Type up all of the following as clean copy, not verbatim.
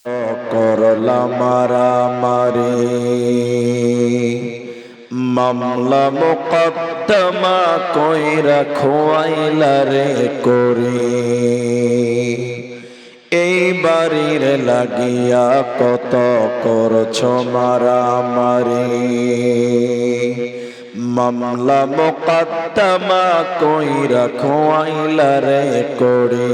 করলা মারামারি মামলা মোকদ্দমা কইরা খোয়াইলা রে করি এই বাড়ির লাগিয়া কত করছ মারামারি মামলা মোকদ্দমা কইরা খোয়াইলা রে করি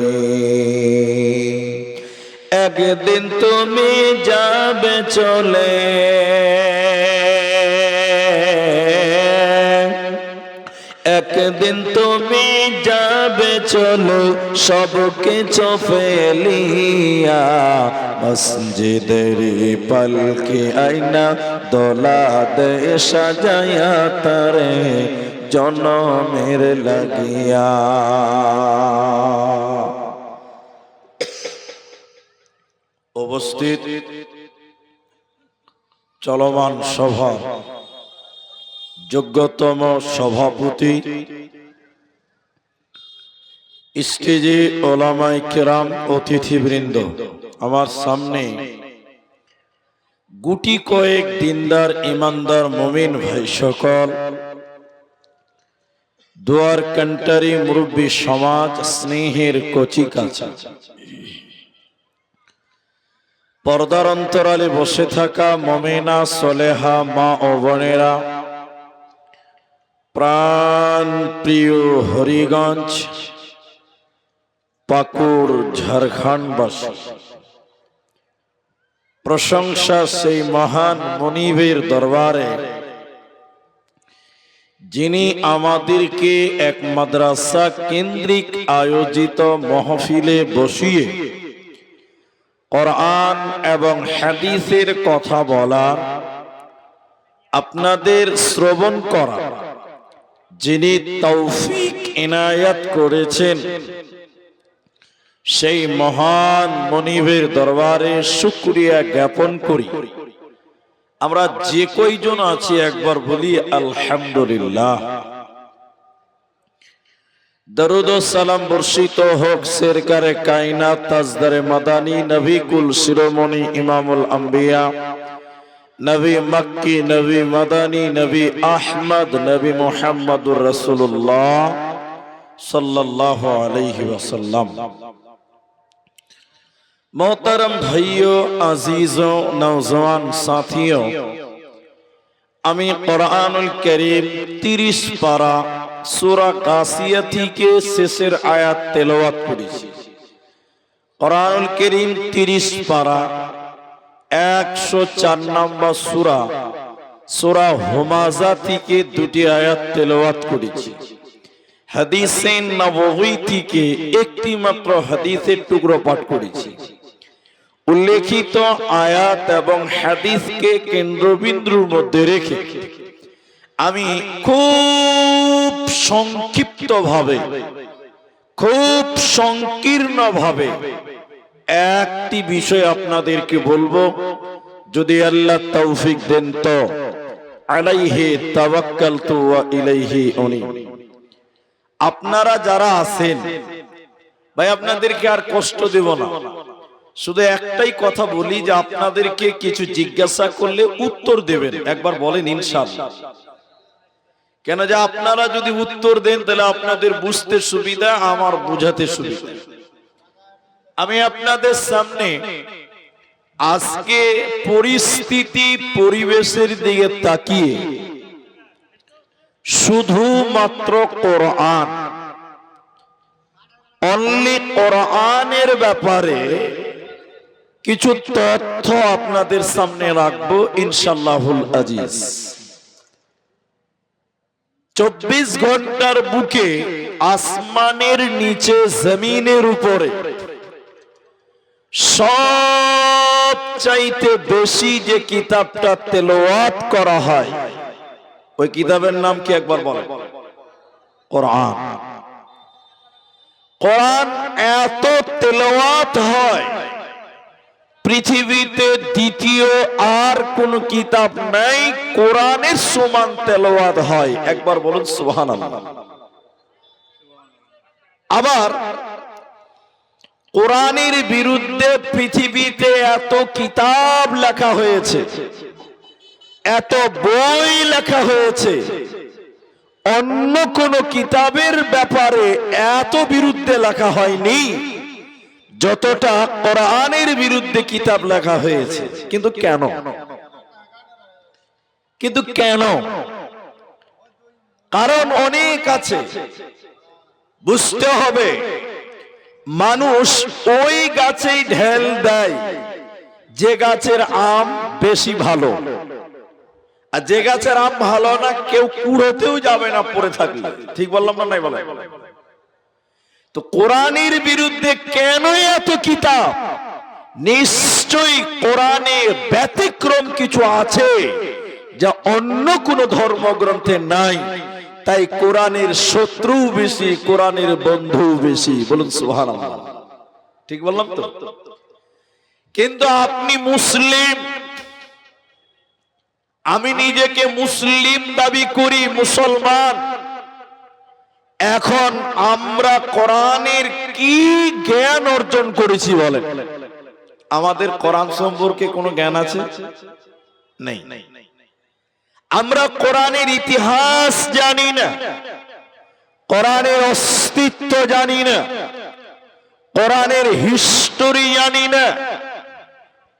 একদিন তুমি যাবে চলে একদিন তুমি যাবে চলো সব কিছু ফেলিয়া মসজিদের পালকি আইনা দোলা দে সাজায়া তারে জনমের লাগিয়া। উপস্থিত চলমান সভা যোগ্যতম সভাপতি স্টেজে ওলামায়ে কেরাম অতিথিবৃন্দ, আমার সামনে গুটি কয়েক দিনদার ইমানদার মুমিন ভাই সকল, দুয়ার কান্টারি মুরব্বী সমাজ, স্নেহের কচি কাঁচা, পর্দার অন্তরালে বসে থাকা মুমিনা সলেহা মা ও বোনেরা, প্রাণ প্রিয় হরিগঞ্জ পাকুড় ঝাড়খণ্ডবাসী, প্রশংসা সেই মহান মনিবের দরবারে যিনি আমাদেরকে এক মাদ্রাসা কেন্দ্রিক আয়োজিত মাহফিলে বসিয়ে কোরআন এবং হাদিসের কথা বলার, আপনাদের শ্রবণ করা যিনি তৌফিক ইনায়াত করেছেন, সেই মহান মনিবের দরবারে শুকরিয়া জ্ঞাপন করি। আমরা যে কয়জন আছি একবার বলি আলহামদুলিল্লাহ। দরুদ ও সালাম বর্ষিত হোক সরকারে কায়নাত তাজদারে মাদানী নবী কুল শিরোমণি ইমামুল আম্বিয়া নবী মক্কি নবী মাদানী নবী আহমদ নবী মুহাম্মদুর রাসূলুল্লাহ সাল্লাল্লাহু আলাইহি ওয়াসাল্লাম। मोहतरम भाइयों, अजीजों, नौजवान साथियों, আমি কোরআনুল কারীম 30 পারা সূরা কাসিয়া থেকে শেষের আয়াত তেলাওয়াত করেছি। কোরআনুল কারীম 30 পারা 104 নম্বর সূরা সূরা হুমাযা থেকে দুটি আয়াত তেলাওয়াত করেছি। হাদিসে নববী থেকে একটি মাত্র হাদিসের টুকরো পাঠ করেছি। উল্লেখিত আয়াত এবং হাদিসকে কেন্দ্রবিন্দুর মধ্যে রেখে আমি খুব সংক্ষিপ্তভাবে, খুব সংকীর্ণভাবে একটি বিষয় আপনাদেরকে বলবো, যদি আল্লাহ তৌফিক দেন তো। আলাইহি তাওয়াক্কালতু ওয়া ইলাইহি উনীব। আপনারা যারা আছেন ভাই, আপনাদেরকে আর কষ্ট দেব না, শুধু একটাই কথা বলি যে আপনাদেরকে কিছু জিজ্ঞাসা করলে উত্তর দেবেন। একবার বলেন ইনশাআল্লাহ। কেন যে আপনারা যদি উত্তর দেন তাহলে আপনাদের বুঝতে সুবিধা, আমার বুঝাতে সুবিধা। আমি আপনাদের সামনে আজকে পরিস্থিতি পরিবেশের দিকে তাকিয়ে শুধুমাত্র কোরআন, অনলি কোরআনের ব্যাপারে কিছু তথ্য আপনাদের সামনে রাখবো ইনশাআল্লাহুল আজিজ। 24 ঘন্টার বুকে, আসমানের নিচে, জমিনের উপরে সবচাইতে বেশি যে কিতাবটা তেলাওয়াত করা হয়, ওই কিতাবের নাম কি একবার বলেন? কোরআন। কোরআন এত তেলাওয়াত হয়, পৃথিবীতে দ্বিতীয় আর কোন কিতাব নাই কোরআনের সমান তেলাওয়াত হয়। একবার বলুন সুবহানাল্লাহ। আবার কোরআনের বিরুদ্ধে পৃথিবীতে এত কিতাব লেখা হয়েছে, এত বই লেখা হয়েছে, অন্য কোন কিতাবের ব্যাপারে এত বিরুদ্ধে লেখা হয়নি যতটা কোরআনের বিরুদ্ধে কিতাব লেখা হয়েছে। কিন্তু কেন? কারণ অনেক আছে। বুঝতে হবে, মানুষ ওই গাছেই ঢেল দেয় যে গাছের আম বেশি ভালো, আর যে গাছের আম ভালো না কেউ কুড়োতেও যাবে না পড়ে থাকলে। ঠিক বললাম না? নাই বলে। তো কোরআনের বিরুদ্ধে কেন এত কিতাব? নিশ্চয়ই কোরআনে ব্যতিক্রম কিছু আছে যা অন্য কোন ধর্মগ্রন্থে নাই। তাই কোরআনের শত্রু বেশি, কোরআনের বন্ধু বেশি। বলুন সুবহানাল্লাহ। ঠিক বললাম তো? কিন্তু আপনি মুসলিম, আমি নিজেকে মুসলিম দাবি করি, মুসলমান। এখন আমরা কোরআনের কি জ্ঞান অর্জন করেছি বলেন? আমাদের কোরআন সম্পর্কে কোনো জ্ঞান আছে? নেই। আমরা কোরআনের ইতিহাস জানি না, কোরআনের অস্তিত্ব জানি না, কোরআনের হিস্টোরি জানি না,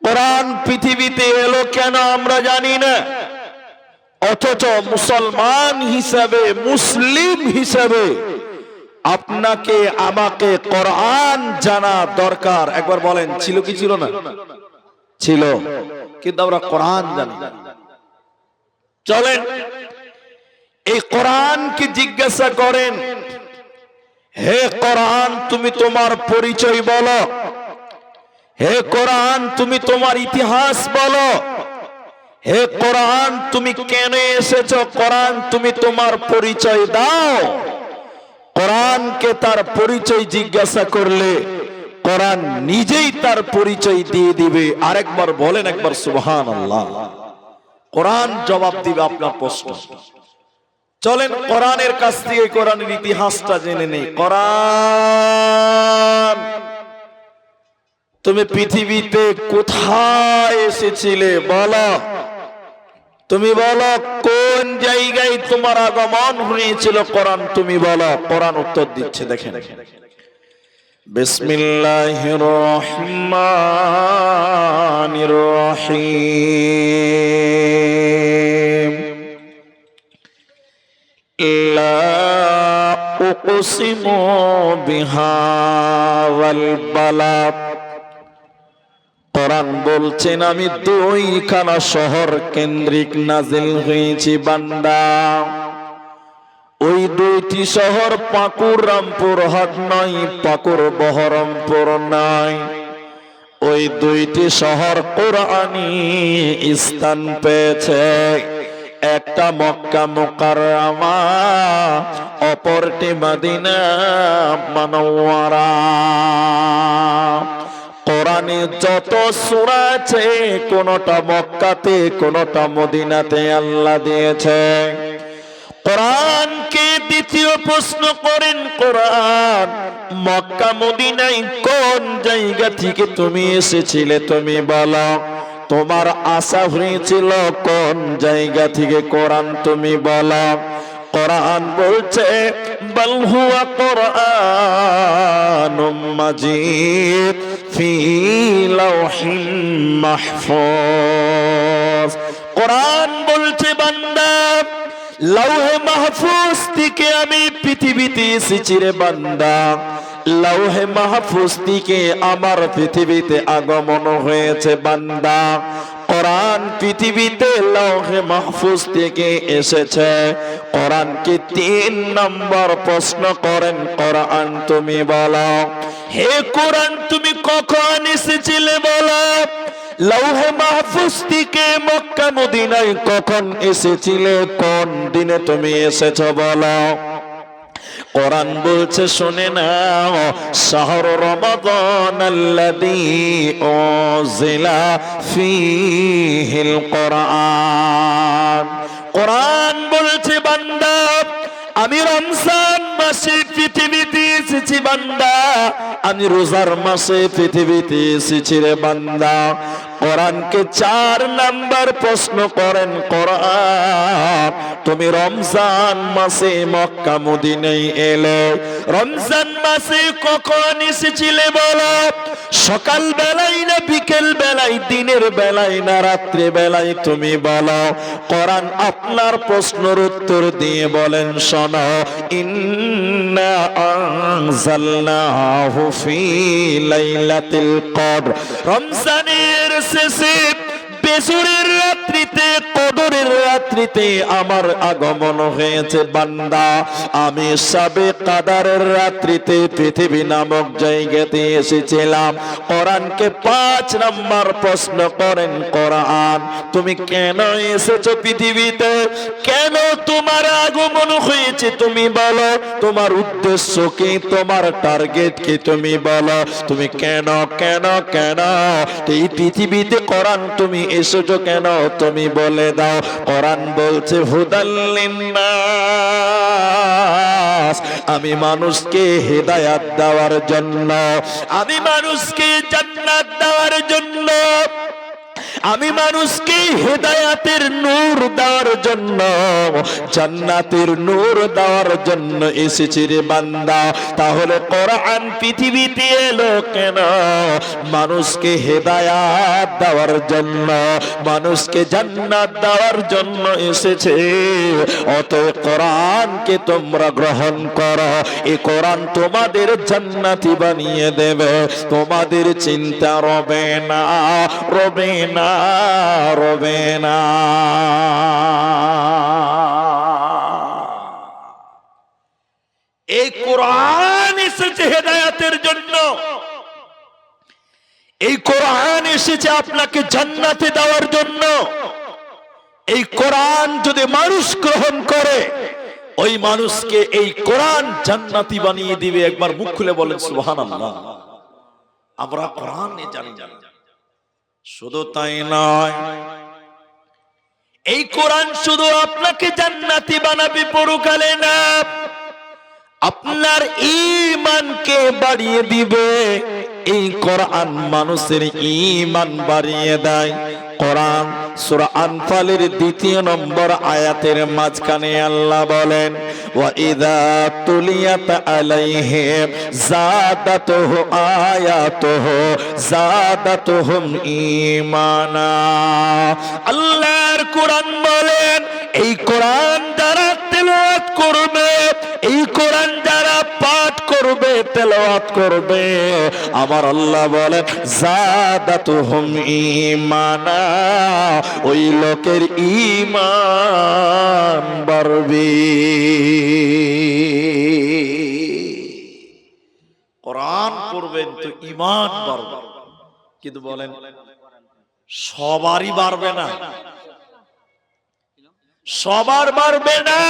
কোরআন পৃথিবীতে এলো কেন আমরা জানি না। অথচ মুসলমান হিসাবে, মুসলিম হিসাবে আপনাকে আমাকে কোরআন জানা দরকার। একবার বলেন, ছিল কি ছিল না? ছিল। কিন্তু আমরা কোরআন জানি না। চলেন এই কোরআনকে জিজ্ঞাসা করেন, হে কোরআন তুমি তোমার পরিচয় বলো, হে কোরআন তুমি তোমার ইতিহাস বলো, হে কোরআন তুমি কেন এসেছো, কোরআন তুমি তোমার পরিচয় দাও। কোরআনকে তার পরিচয় জিজ্ঞাসা করলে কোরআন নিজেই তার পরিচয় দিয়ে দিবে। আরেকবার বলেন, একবার সুবহানাল্লাহ। কোরআন জবাব দিবে আপনার প্রশ্ন। চলেন কোরআনের কাছ থেকে কোরআনের ইতিহাসটা জেনে নেই। কোরআন তুমি পৃথিবীতে কোথায় এসেছিলে বলো? তুমি বলো কোন জায়গায় তোমার আগমন হয়েছিল? কোরআন তুমি বলো। কোরআন উত্তর দিচ্ছে, দেখেন। বিসমিল্লাহির রহমানির রহিম। লা উকসিমু বিহাওয়াল বালাদ। কোরআন বলছেন আমি দুইখানা শহর কেন্দ্রিক নাজিল হয়েছি বান্দা। ওই দুইটি শহর পাকুর রামপুর হাট নয়, পাকুর বহরমপুর নয়। ওই দুইটি শহর কোরআনি স্থান পেয়েছে। একটা মক্কা মুকাররমা, অপরটি মদিনা মুনাওয়ারা। কোরআনে যত সূরা আছে কোনটা মক্কাতে কোনটা মদিনাতে আল্লাহ দিয়েছে। কোরআনকে দ্বিতীয় প্রশ্ন করেন, কোরআন মক্কা মদিনায় কোন জায়গা থেকে তুমি এসেছিলে তুমি বলো? তোমার আশা হয়েছিল কোন জায়গা থেকে? কোরআন তুমি বলো। কোরআন বলছে বাল হুয়া কোরআনুম মাজিদ ফি লাওহিম মাহফুজ। কোরআন বলছে বান্দা লৌহে মাহফুজ থেকে আমি পৃথিবীতে এসেছি রে বান্দা। লৌহে মাহফুজ থেকে আমার পৃথিবীতে আগমন হয়েছে বান্দা। কোরআন পৃথিবীতে লৌহে মাহফুজ থেকে এসেছে। কোরআনকে ৩ নম্বর প্রশ্ন করেন, কোরআন তুমি বলো। হে কোরআন তুমি কখন এসেছিলে বলো? লৌহে মাহফুজ থেকে মক্কা মদিনায় কখন এসেছিলে? কোন দিনে তুমি এসেছো বলো? কোরআন বলছে শুনে নাও, শাহরু রমাদান আল্লাযী উনজিলা ফীহিল কোরআন। কোরআন বলছে বান্দা আমি রমজান মাসে পৃথিবীতে এসেছি বান্দা, আমি রোজার মাসে পৃথিবীতে এসেছি রে বান্দা। কোরআনকে 4 নাম্বার প্রশ্ন করেন কোরআন, তুমি রমজান মাসে মক্কা মদিনায় এলে, রমজান মাসে কখন এসেছিলে বলো? সকাল বেলায় না বিকেল বেলায়, দিনের বেলায় না রাত্রে বেলায়, তুমি বলো। কোরআন আপনার প্রশ্নের উত্তর দিয়ে বলেন, শোনো, ইন্না আনজালনাহু ফি লাইলাতিল কদর, রমজানের শেষে বেজুরের রাত্রিতে, কদরের রাত্রিতে আমার আগমন হয়েছে বান্দা। আমি সবে কাদারের রাত্রিতে পৃথিবী নামক জায়গাতে এসেছিলাম। কোরআনকে 5 নাম্বার প্রশ্ন করেন কোরআন, তুমি কেন এসেছো পৃথিবীতে? কেন তোমার আগমন হয়েছে তুমি বলো? তোমার উদ্দেশ্য কি? তোমার টার্গেট কি? তুমি বলো। তুমি কেন কেন কেন এই পৃথিবীতে কোরআন তুমি এসেছো কেন? তুমি বলে দাও। কোরআন বলছে হুদাল লিন্নাস, আমি মানুষকে হেদায়াত দেওয়ার জন্য, আমি মানুষকে জান্নাত দেওয়ার জন্য, আমি মানুষকে হেদায়াতের নূর দেওয়ার জন্য, জান্নাতের নূর দেওয়ার জন্য এসেছি রে বান্দা। তাহলে কোরআন পৃথিবীতে এলো কেন? মানুষকে হেদায়াত দেওয়ার জন্য, মানুষকে জান্নাত দেওয়ার জন্য এসেছে। অতএব কোরআনকে তোমরা গ্রহণ করো, এই কোরআন তোমাদের জান্নাতি বানিয়ে দেবে, তোমাদের চিন্তা রবে না, রবে না, রবে না। এই কোরআন এসেছে হেদায়াতের জন্য, এই কোরআন এসেছে আপনাকে জান্নাতে দেওয়ার জন্য। এই কোরআন যদি মানুষ গ্রহণ করে, ওই মানুষকে এই কোরআন জান্নাতি বানিয়ে দিবে। একবার মুখ খুলে বলেন সুবহানাল্লাহ। আমরা কোরআন জানি জানি। শুধু তাই নয়, এই কোরআন শুধু আপনাকে জান্নাতি বানাবে পরকালে না, আপনার ঈমানকে বাড়িয়ে দিবে। এই কোরআন মানুষের ঈমান বাড়িয়ে দেয়। কোরআন সূরা আনফালের 2 নম্বর আয়াতের মাঝখানে আল্লাহ বলেন, ওয়া ইযা তুলিয়াত আলাইহিম যাদাতুহু আয়াতুহু যাদাতুহুম ঈমানা। আল্লাহর কোরআন বলেন, এই কোরআন যারা তেলাওয়াত করবে, এই কোরআন যারা পাঠ করবে, তেলাওয়াত করবে, আমার আল্লাহ বলেন যাদাতুহুম ঈমানা, ওই লোকের ঈমান বাড়বে। কোরআন পড়বেন তো ঈমান বাড়বে, কিন্তু বলেন সবারই বাড়বে না, সবার বাড়বে না।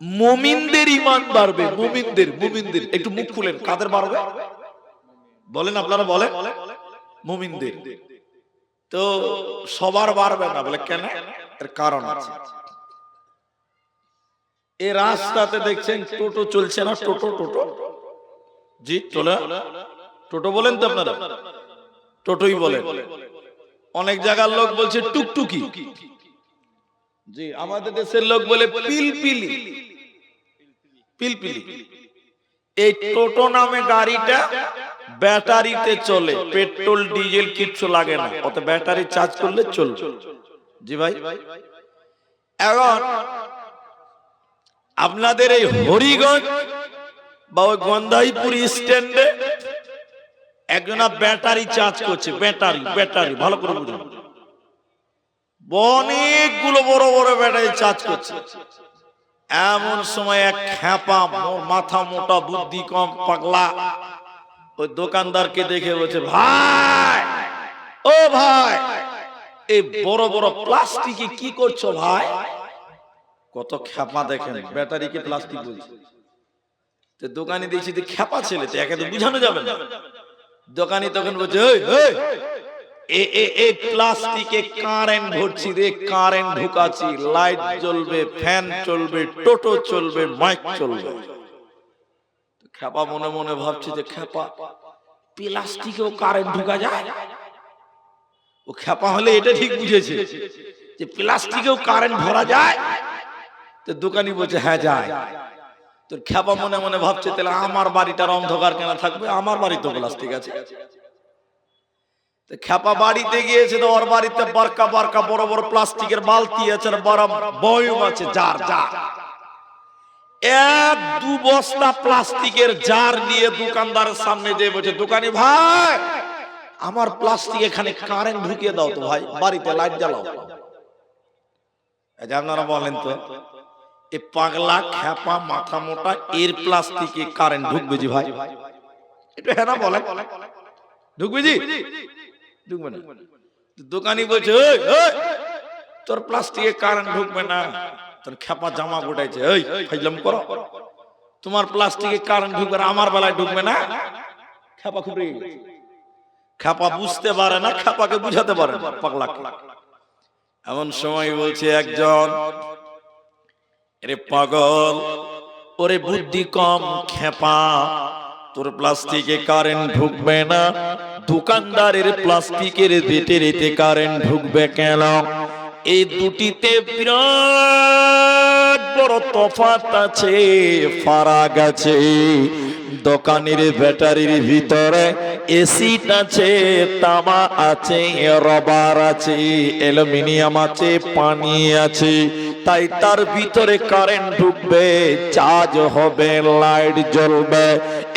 মুমিনদের ঈমান বাড়বে, মুমিনদের, মুমিনদের। একটু মুখ খুলেন, কাদের বাড়বে বলেন, আপনারা বলেন। মুমিনদের। তো সবার বাড়বে না বলে কেন? এর কারণ আছে। এই রাস্তাতে দেখছেন টোটো চলছে না? টোটো টোটো জি চলে, টোটো বলেন তো আপনারা? টোটোই বলেন। অনেক জায়গার লোক বলছে টুকটুকি, জি আমাদের দেশের লোক বলে পিলপিলি। পিলপিলি এই টোটো নামে গাড়িটা ব্যাটারিতে চলে, পেট্রোল ডিজেল কিচ্ছু লাগে না, অত ব্যাটারি চার্জ করলে চলবে। জি ভাই, এখন আপনাদের এই হরিগঞ্জ বা ওই গন্ধাইপুর স্ট্যান্ডে একজনা ব্যাটারি চার্জ করছে, ব্যাটারি ব্যাটারি ভালো করে বুঝুন, অনেকগুলো বড় বড় ব্যাটারি চার্জ করছে। এমন সময় এক খ্যাপা মাথা মোটা বুদ্ধি কম পাগলা ওই দোকানদারকে দেখে বলছে, ভাই ও ভাই, এই বড় বড় প্লাস্টিকে কি করছো ভাই? কত খ্যাপা দেখেন, ব্যাটারিকে প্লাস্টিক বলছে। তো দোকানে দেখছি খ্যাপা ছেলে, তো একে তো বুঝানো যাবে না। দোকানি তখন বলছে, এই প্লাস্টিকে কারেন্ট ভরছি রে, কারেন্ট ঢুকাচ্ছি, লাইট জ্বলবে, ফ্যান চলবে, টোটো চলবে, মাইক চলবে। খেপা মনে মনে ভাবছে যে খেপা প্লাস্টিকেও কারেন্ট ঢুকা যায়। ও খেপা হলে এটা ঠিক বুঝেছে যে প্লাস্টিকেও কারেন্ট ভরা যায়। তো দোকানি বলছে হ্যাঁ যায়। তোর খেপা মনে মনে ভাবছে তাহলে আমার বাড়িটার অন্ধকার কেন থাকবে, আমার বাড়ি তো প্লাস্টিক আছে। খেপা বাড়িতে গিয়েছে তো ওর বাড়িতে বারকা বারকা বড় বড় প্লাস্টিকের বালতি আছে, বড় বয়ম আছে, জার জার। এক দু বস্তা প্লাস্টিকের জার নিয়ে দোকানদারের সামনে যেয়ে বলছে, দোকানি ভাই আমার প্লাস্টিক এখানে কারেন্ট ঢুকিয়ে দাও তো ভাই, বাড়িতে লাইট জ্বালাও। আপনারা বলেন তো এ পাগলা খেপা মাথা মোটা এর প্লাস্টিকে কারেন্ট ঢুকবে জি ভাই? একটু হ্যাঁ না বলেন, ঢুকবে জি? ঢুকবে না। দোকানি বলছে তোর প্লাস্টিকে কারেন্ট ঢুকবে না। তোর খেপা জামা গোটাইছে, এই ফাইজলাম করো, তোমার প্লাস্টিকে কারেন্ট ঢুকবে না, আমার বেলায় ঢুকবে না। খেপা খুব রেগে গেছে। খেপা বুঝতে পারে না, খেপাকে বুঝাতে পারে না পাগলা। এমন সময় বলছে একজন, আরে পাগল, ওরে বুদ্ধি কম খেপা, তোর প্লাস্টিকে কারেন্ট ঢুকবে না, দোকানদারের প্লাস্টিকের ব্যাটারিতে কারেন্ট ঢুকবে কেন? এই দুটিতে বিরাট বড় তফাৎ আছে, ফারাক আছে। দোকানের ব্যাটারির ভিতরে এসিড আছে, তামা আছে, রবার আছে, অ্যালুমিনিয়াম আছে, পানি আছে, তাই তার ভিতরে কারেন্ট ঢুকবে, চার্জ হবে, লাইট জ্বলবে।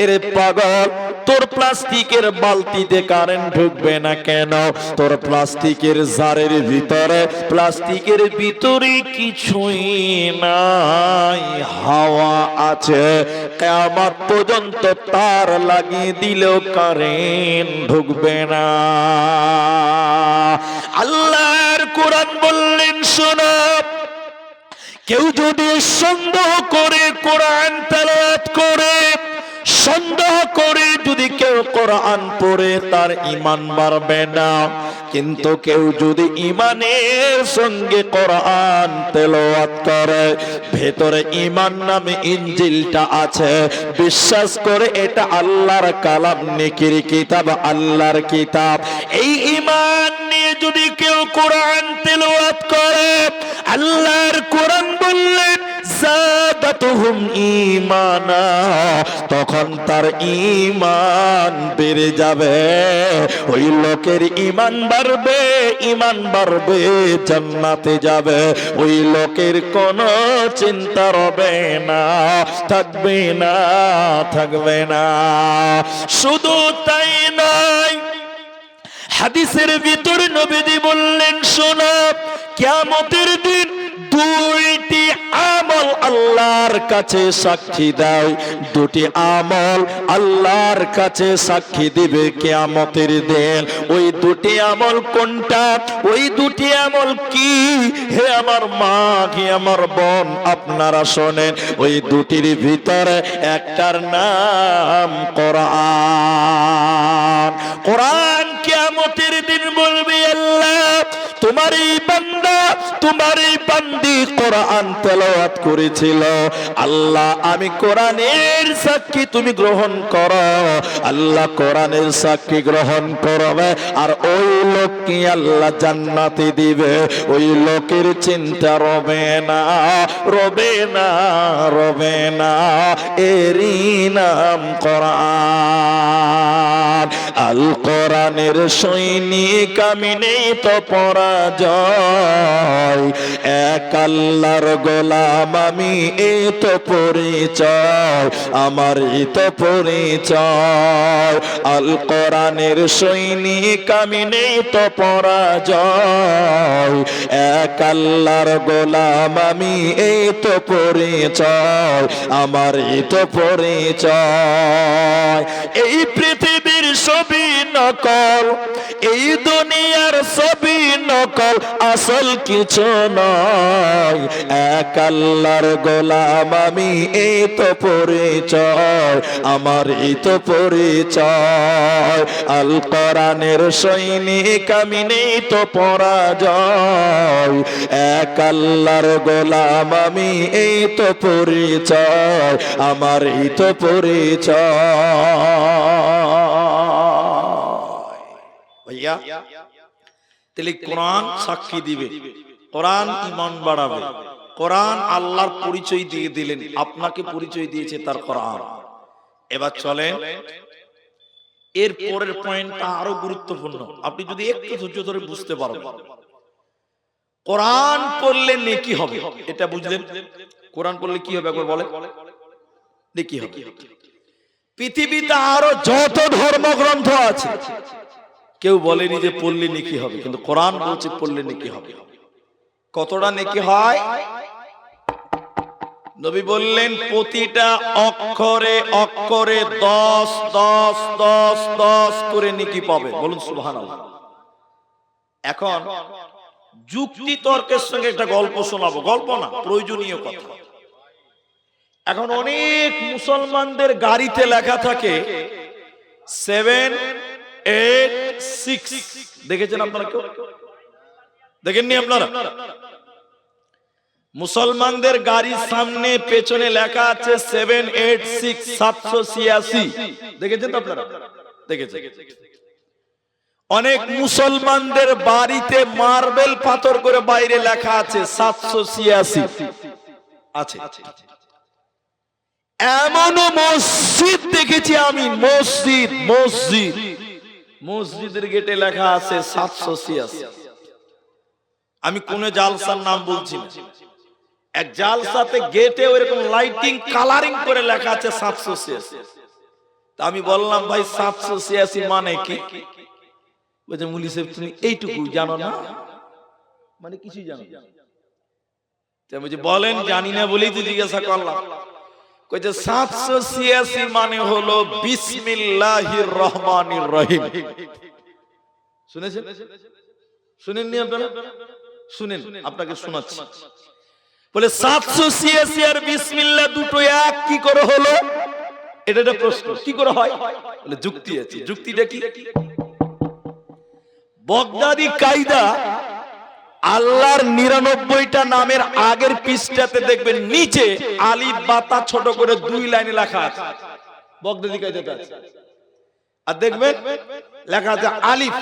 এরে পাগল, তোর প্লাস্টিকের বালতিতে কারেন্ট ঢুকবে না কেন? তোর প্লাস্টিকের জারের ভিতরে, প্লাস্টিকের ভিতরে কিছুই নাই, হাওয়া আছে। কিয়ামত পর্যন্ত তার লাগিয়ে দিলেও কারেন্ট ঢুকবে না। আল্লাহর কোরআন বললেন, শোনো, কেউ যদি সন্দেহ করে কোরআন তেলাওয়াত করে, সন্দেহ করে যদি কেউ কোরআন পড়ে, তার ঈমান বাড়বে না। কিন্তু কেউ যদি ঈমানের সঙ্গে কোরআন তেলাওয়াত করে, ভেতরে ঈমান নামে ইনজিলটা আছে, বিশ্বাস করে এটা আল্লাহর কালাম, নেকির কিতাব, আল্লাহর কিতাব, এই ঈমান নিয়ে যদি কেউ কোরআন তেলাওয়াত করে, আল্লাহর কোরআন বললেন যাদাতুহুম ঈমানা, তখন তার ঈমান বেড়ে যাবে। ওই লোকের ঈমান বাড়বে, ঈমান বাড়বে, জান্নাতে যাবে। ওই লোকের কোনো চিন্তা রবে না, থাকবে না, থাকবে না। শুধু তাই নয়, হাদিসের ভিতরে নবীজি বললেন, শোনো, কিয়ামতের দিন দুইটি আমল আল্লাহর কাছে সাক্ষী দেয়, দুটি আমল আল্লাহর কাছে সাক্ষী দিবে কিয়ামতের দিন। ওই দুটি আমল কোনটা? ওই দুটি আমল কি? হে আমার মা, হে আমার বোন, আপনারা শোনেন। ওই দুটির ভিতরে একটার নাম কোরআন। কোরআন কিয়ামতের দিন বলবে, আল্লাহ তোমার এই বান্দা, তোমার এই বান্দি কোরআন তেলাওয়াত করেছিল, আল্লাহ আমি কোরআনের সাক্ষী তুমি গ্রহণ করো। আল্লাহ কোরআনের সাক্ষী গ্রহণ করবে, আর ওই লোককে আল্লাহ জান্নাতে দিবে। ওই লোকের চিন্তা রবে না, রবে না, রবে না। এরই নাম কোরআন। আল কোরআনের সৈনিক আমি, নেই তো পরাজয়, এক আল্লাহর গোলাম আমি, এই তো পরিচয় আমার, এই তো পরিচয়। আল কোরআনের সৈনিক আমি, নেই তো পরাজয়, এক আল্লাহর গোলাম আমি, এই তো পরিচয় আমার, এই তো পরিচয়। এই পৃথিবীর সবই নকল, এই দুনিয়ার সবই নকল, আসল কিছু নয়। এক আল্লাহর গোলাম আমি, এই তো পরিচয় আমার, এই তো পরিচয়। আল কোরআনের সৈনিক আমি, নেই তো পরাজয়। এক আল্লাহর গোলাম আমি, এই তো পরিচয় আমার, এই তো পরিচয়। ভাইয়া, তাহলে কোরআন সাক্ষী দিবে, কোরআন ঈমান বাড়াবে, কোরআন আল্লাহর পরিচয় দিয়ে দিলেন, আপনাকে পরিচয় দিয়েছে তার কোরআন। এবার চলেন এর পরের পয়েন্টটা আরো গুরুত্বপূর্ণ, আপনি যদি একটু ধৈর্য ধরে বুঝতে পারবেন। কোরআন পড়লে নেকি হবে, এটা বুঝলেন? কোরআন পড়লে কি হবে একবার বলে? নেকি হবে। পৃথিবীতে আরো যত ধর্মগ্রন্থ আছে কেউ বলেনি যে পড়লে নেকি হবে, কিন্তু কোরআন বলছে পড়লে নেকি হবে। কতটা নেকি হয়? নবী বললেন প্রতিটা অক্ষরে অক্ষরে 10 10 10 10 করে নেকি পাবে। বলুন সুবহানাল্লাহ। এখন যুক্তি তর্কের সঙ্গে একটা গল্প শোনাবো, গল্প না, প্রয়োজনীয় কথা। এখন অনেক মুসলমানদের গাড়িতে লেখা থাকে 786, দেখেছেন আপনারা? কেউ দেখেননি আপনারা? মুসলমানদের গাড়ির সামনে পেছনে লেখা আছে 786, 786, দেখেছেন তো আপনারা? দেখেছেন। অনেক মুসলমানদের বাড়িতে মার্বেল পাথর করে বাইরে লেখা আছে 786 আছে। এমনও মসজিদ দেখেছি আমি, মসজিদ মসজিদ মসজিদের গেটে লেখা আছে 786। আমি কোন জালসার নাম বলছি না, এক জালসাতে গেটে ওইরকম লাইটিং কালারিং করে লেখা আছে 786। তা আমি বললাম ভাই 786 মানে কি? বলছে মুলি সাহেব তুমি এইটুকু জানো না, মানে কিছুই জানো না। বলছে বলেন, জানি না বলেই তো জিজ্ঞাসা করলাম। কইছে 786 মানে হলো বিসমিল্লাহির রহমানির রহিম। শুনেছেন? শুনেননি আপনারা? শুনেন, আপনাকে শোনাচ্ছি। বলে 786 আর বিসমিল্লাহ দুটো এক কি করে হলো? এটা একটা প্রশ্ন, কি করে হয়? বলে যুক্তি আছে। যুক্তিটা কি? বগদাদি কায়দা আল্লাহর 99টা নামের আগের পৃষ্ঠাতে দেখবেন নিচে আলিফ বাতা ছোট করে 2 লাইনে লেখা আছে, বগদাদি কায়দাতে আছে। আর দেখবেন লেখা আছে আলিফ,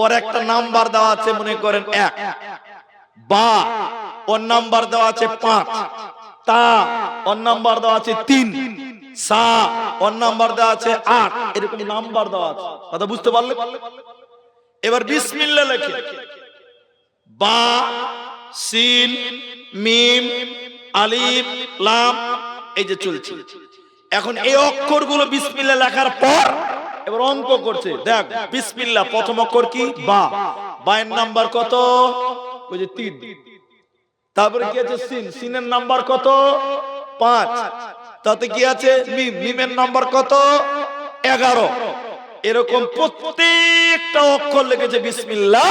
ওর একটা নাম্বার দেওয়া আছে, মনে করেন 1, বা ওর নাম্বার দেওয়া আছে 5, তা ওর নাম্বার দেওয়া আছে 3, সা ওর নাম্বার দেওয়া আছে 8, এরকম নাম্বার দেওয়া আছে। কথা বুঝতে পারলে? এবার বিসমিল্লাহ লেখে বা, সিন, মিম, আলিফ, লাম, এই যে চলছে। এখন এই অক্ষরগুলো বিসমিল্লাহ লেখার পর এবার অঙ্ক করছে। দেখ বিসমিল্লাহ প্রথম অক্ষর কি? বা, বায়ের নাম্বার কত? ওই যে 3। তারপরে কি আছে? সিন, সিনের নাম্বার কত? 5। তাতে কি আছে? মিম, মিমের নাম্বার কত? 11। এরকম প্রত্যেকটা অক্ষর লিখেছে বিসমিল্লাহ,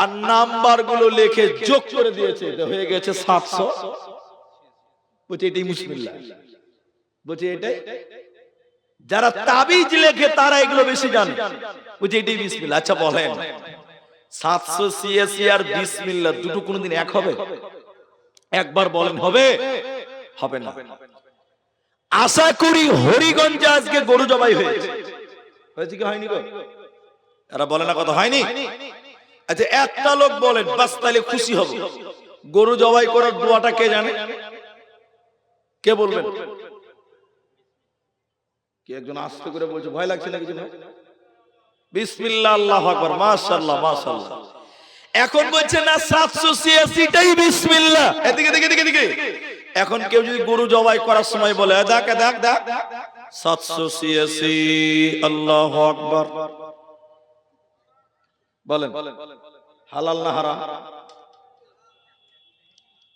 আর নাম্বার গুলো লিখে যোগ করে দিয়েছে, হয়ে গেছে 700। বলছে এটাই বিসমিল্লাহ। বলছে এটাই, যারা তাবিজ লেখে তারা এগুলো বেশি জানে। বলছে এটাই বিসমিল্লাহ। আচ্ছা বলেন 786 আর বিসমিল্লাহ দুটো কোনদিন এক হবে? একবার বলেন হবে? হবে না। আশা করি হরিগঞ্জে আজকে গরু জবাই হয়েছে, হয়েছে কি হয়নি? গো এরা বলে না কথা হয়নি? আচ্ছা একটা লোক বলেন, বাস তাহলে খুশি হব, গরু জবাই করার দোয়াটা কে জানে? কে বলবেন? কি একজন আস্তে করে বলছে, ভয় লাগছে না কিছু? বিসমিল্লাহ, আল্লাহু আকবার, মাশাআল্লাহ মাশাআল্লাহ। এখন বলছে না 786টাই বিসমিল্লাহ। এদিকে দিকে দিকে দিকে। এখন কেউ যদি গরু জবাই করার সময় বলে দেখ দেখ দেখ 786 আল্লাহু আকবার, বলেন হালাল না হারাম?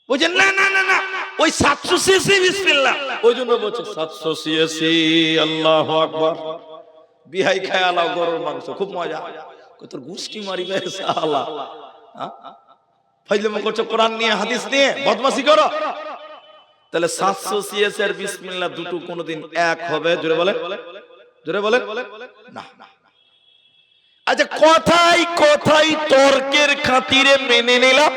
বলছেন না না না না, ওই 786 বিসমিল্লাহ, ওই জন্য বলছে 786 আল্লাহু আকবার। বিহাই খায় আলাও গরুর মাংস, খুব মজা। তোর গুষ্টি মারিবে শালা, ফাইজলামি করছো কোরআন নিয়ে হাদিস নিয়ে, বদমাশি করো। তাহলে 786 আর বিসমিল্লাহ দুটো কোনদিন এক হবে? জোরে বলে, জোরে বলে না। আচ্ছা, কথাই কথাই তর্কের খাতিরে মেনে নিলাম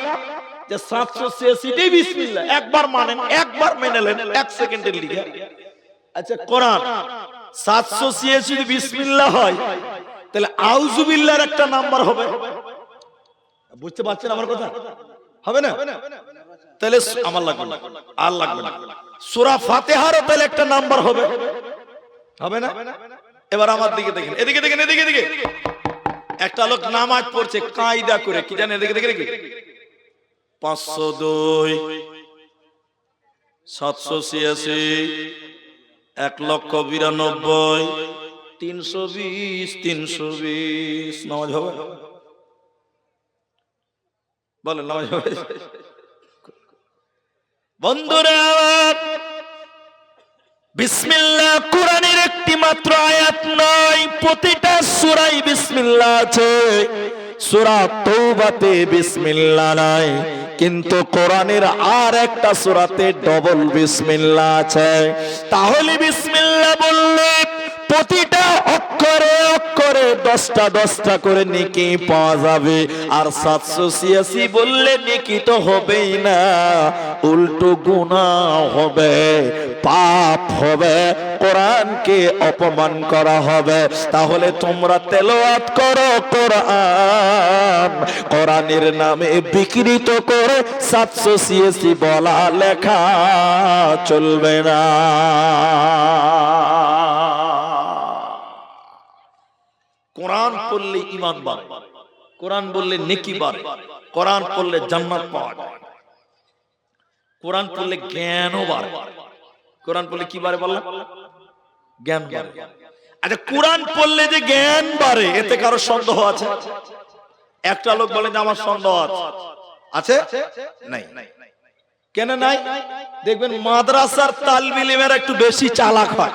যে 786টাই বিসমিল্লাহ, একবার মানেন, একবার মেনে নেন, 1 সেকেন্ডের লিগে। আচ্ছা, কোরআন 786 বিসমিল্লাহ হয়, তাহলে আউযুবিল্লাহর একটা নাম্বার হবে। বুঝতে পারছেন আমার কথা? হবে না? তাহলে আমার লাগবে না, আর লাগবে না। সূরা ফাতিহারও তাহলে একটা নাম্বার হবে, হবে না? এবার আমার দিকে দেখেন, এদিকে দেখেন, এদিকে এদিকে। একটা লোক নামাজ পড়ছে কায়দা করে, কি জানেন? এদিকে দেখে, 502, 786, 1,92,000, 320, 320। নামাজ হবে? বলেন, নামাজ হবে? বন্ধুরা, বিসমিল্লাহ কোরআনের একটি মাত্র আয়াত নয়, প্রতিটা সূরায় বিসমিল্লাহ আছে। সূরা তওবাতে বিসমিল্লাহ নাই, কিন্তু কোরআনের আর একটা সূরাতে ডবল বিসমিল্লাহ আছে। তাহলে বিসমিল্লাহ বললে প্রতিটা অক্ষরে অক্ষরে 10টা 10টা করে নেকি পাওয়া যাবে। আর 786 বললে নেকি তো হবেই না, উল্টো গুনাহ হবে, পাপ হবে, কোরআনকে অপমান করা হবে। তাহলে তোমরা তেলাওয়াত করো কোরআন, কোরআনের নামে বিকৃত করে 786 বলা লেখা চলবে না। কোরআন পড়লে ঈমান বাড়ে, কোরআন বললে নেকি বাড়ে, কোরআন পড়লে জান্নাত পাওয়া যায়, কোরআন পড়লে জ্ঞানও বাড়ে। কোরআন পড়লে কি বাড়ে বললাম? জ্ঞান বাড়ে। আচ্ছা, কোরআন পড়লে যে জ্ঞান বাড়ে, এতে কারো সন্দেহ আছে? একটা লোক বলে যে আমার সন্দেহ আছে, নাই। কেন নাই? দেখবেন মাদ্রাসার তালিব ইলমেরা একটু বেশি চালাক হয়।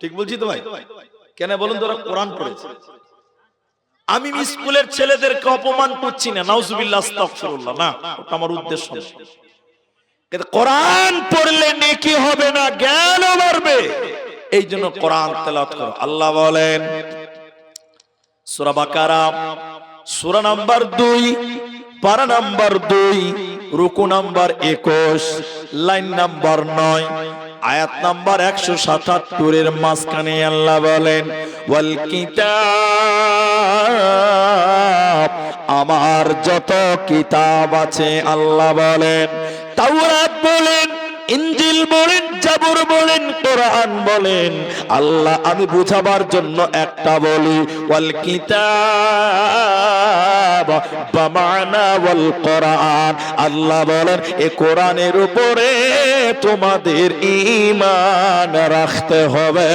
ঠিক বলছি তো ভাই? কেন বলুন তো? ওরা কোরআন পড়েছে। আমি স্কুলের ছেলেদেরকে অপমান করছি না, নাউজুবিল্লাহ, আস্তাগফিরুল্লাহ, না, ওটা আমার উদ্দেশ্য না। কিন্তু কোরআন পড়লে নেকি হবে না, জ্ঞানও বাড়বে। এই জন্য কোরআন তেলাওয়াত করো। আল্লাহ বলেন সূরা বাকারা, সূরা নাম্বার 2, পারা নাম্বার 2, রুকু নাম্বার 21, লাইন নাম্বার 9, আয়াত নাম্বার 177 এর মাঝখানে আল্লাহ বলেন ওয়াল কিতাব, আমার যত কিতাব আছে, আল্লাহ বলেন তাওরাত বলেন, ইনজিল বলেন, জাবুর বলেন, কোরআন বলেন। আল্লাহ আমি বুঝাবার জন্য একটা বলি, ওয়াল কিতাব বামানা ওয়াল কোরআন। আল্লাহ বলেন এই কোরআনের উপরে তোমাদের ঈমান রাখতে হবে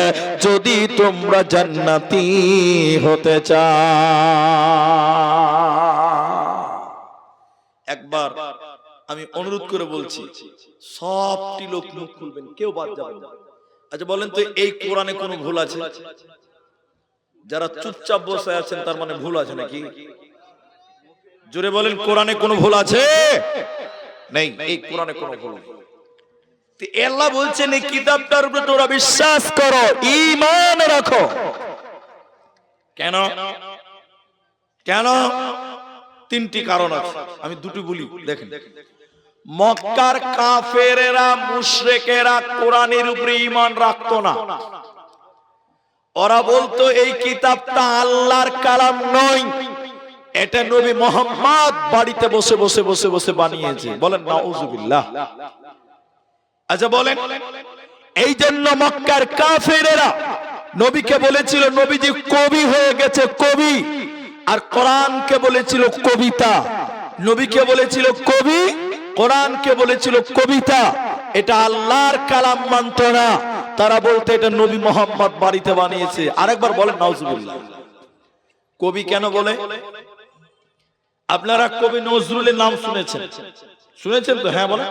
যদি তোমরা জান্নাতি হতে চাও। একবার আমি অনুরোধ করে বলছি, সবটি লোক মুখ খুলবেন, কেউ বাদ যাবে না। আচ্ছা বলেন তো, এই কোরআনে কোনো ভুল আছে? যারা চুপচাপ বসে আছেন তার মানে ভুল আছে নাকি? জোরে বলেন, কোরআনে কোনো ভুল আছে? নেই, এই কোরআনে কোনো ভুল নেই। আল্লাহ বলছেন এই কিতাবটার উপরে তোমরা বিশ্বাস করো, ঈমান রাখো। কেন? কেন? তিনটি কারণ আছে, আমি দুটি বলি, দেখেন। মক্কার কাফেরেরা, মুশরিকেরা কোরআনের উপরে ঈমান রাখতো না। ওরা বলতো এই কিতাবটা আল্লাহর কালাম নয়, এটা নবী মুহাম্মদ বাড়িতে বসে বসে বসে বসে বানিয়েছে। বলেন নাউজুবিল্লাহ। আচ্ছা বলেন, এই জন্য মক্কার কাফেরেরা নবীকে বলেছিল নবীজি কবি হয়ে গেছে, কবি। আর কোরআনকে বলেছিল কবিতা। নবীকে বলেছিল কবি, কোরআনকে বলেছিল কবিতা। এটা আল্লাহর কালাম মানত না, তারা বলতে এটা নবী মুহাম্মদ বাড়িতে বানিয়েছে। আরেকবার বলেন নাউজুবিল্লাহ। কবি কেন বলে? আপনারা কবি নজরুলের নাম শুনেছেন? শুনেছেন তো? হ্যাঁ বলেন।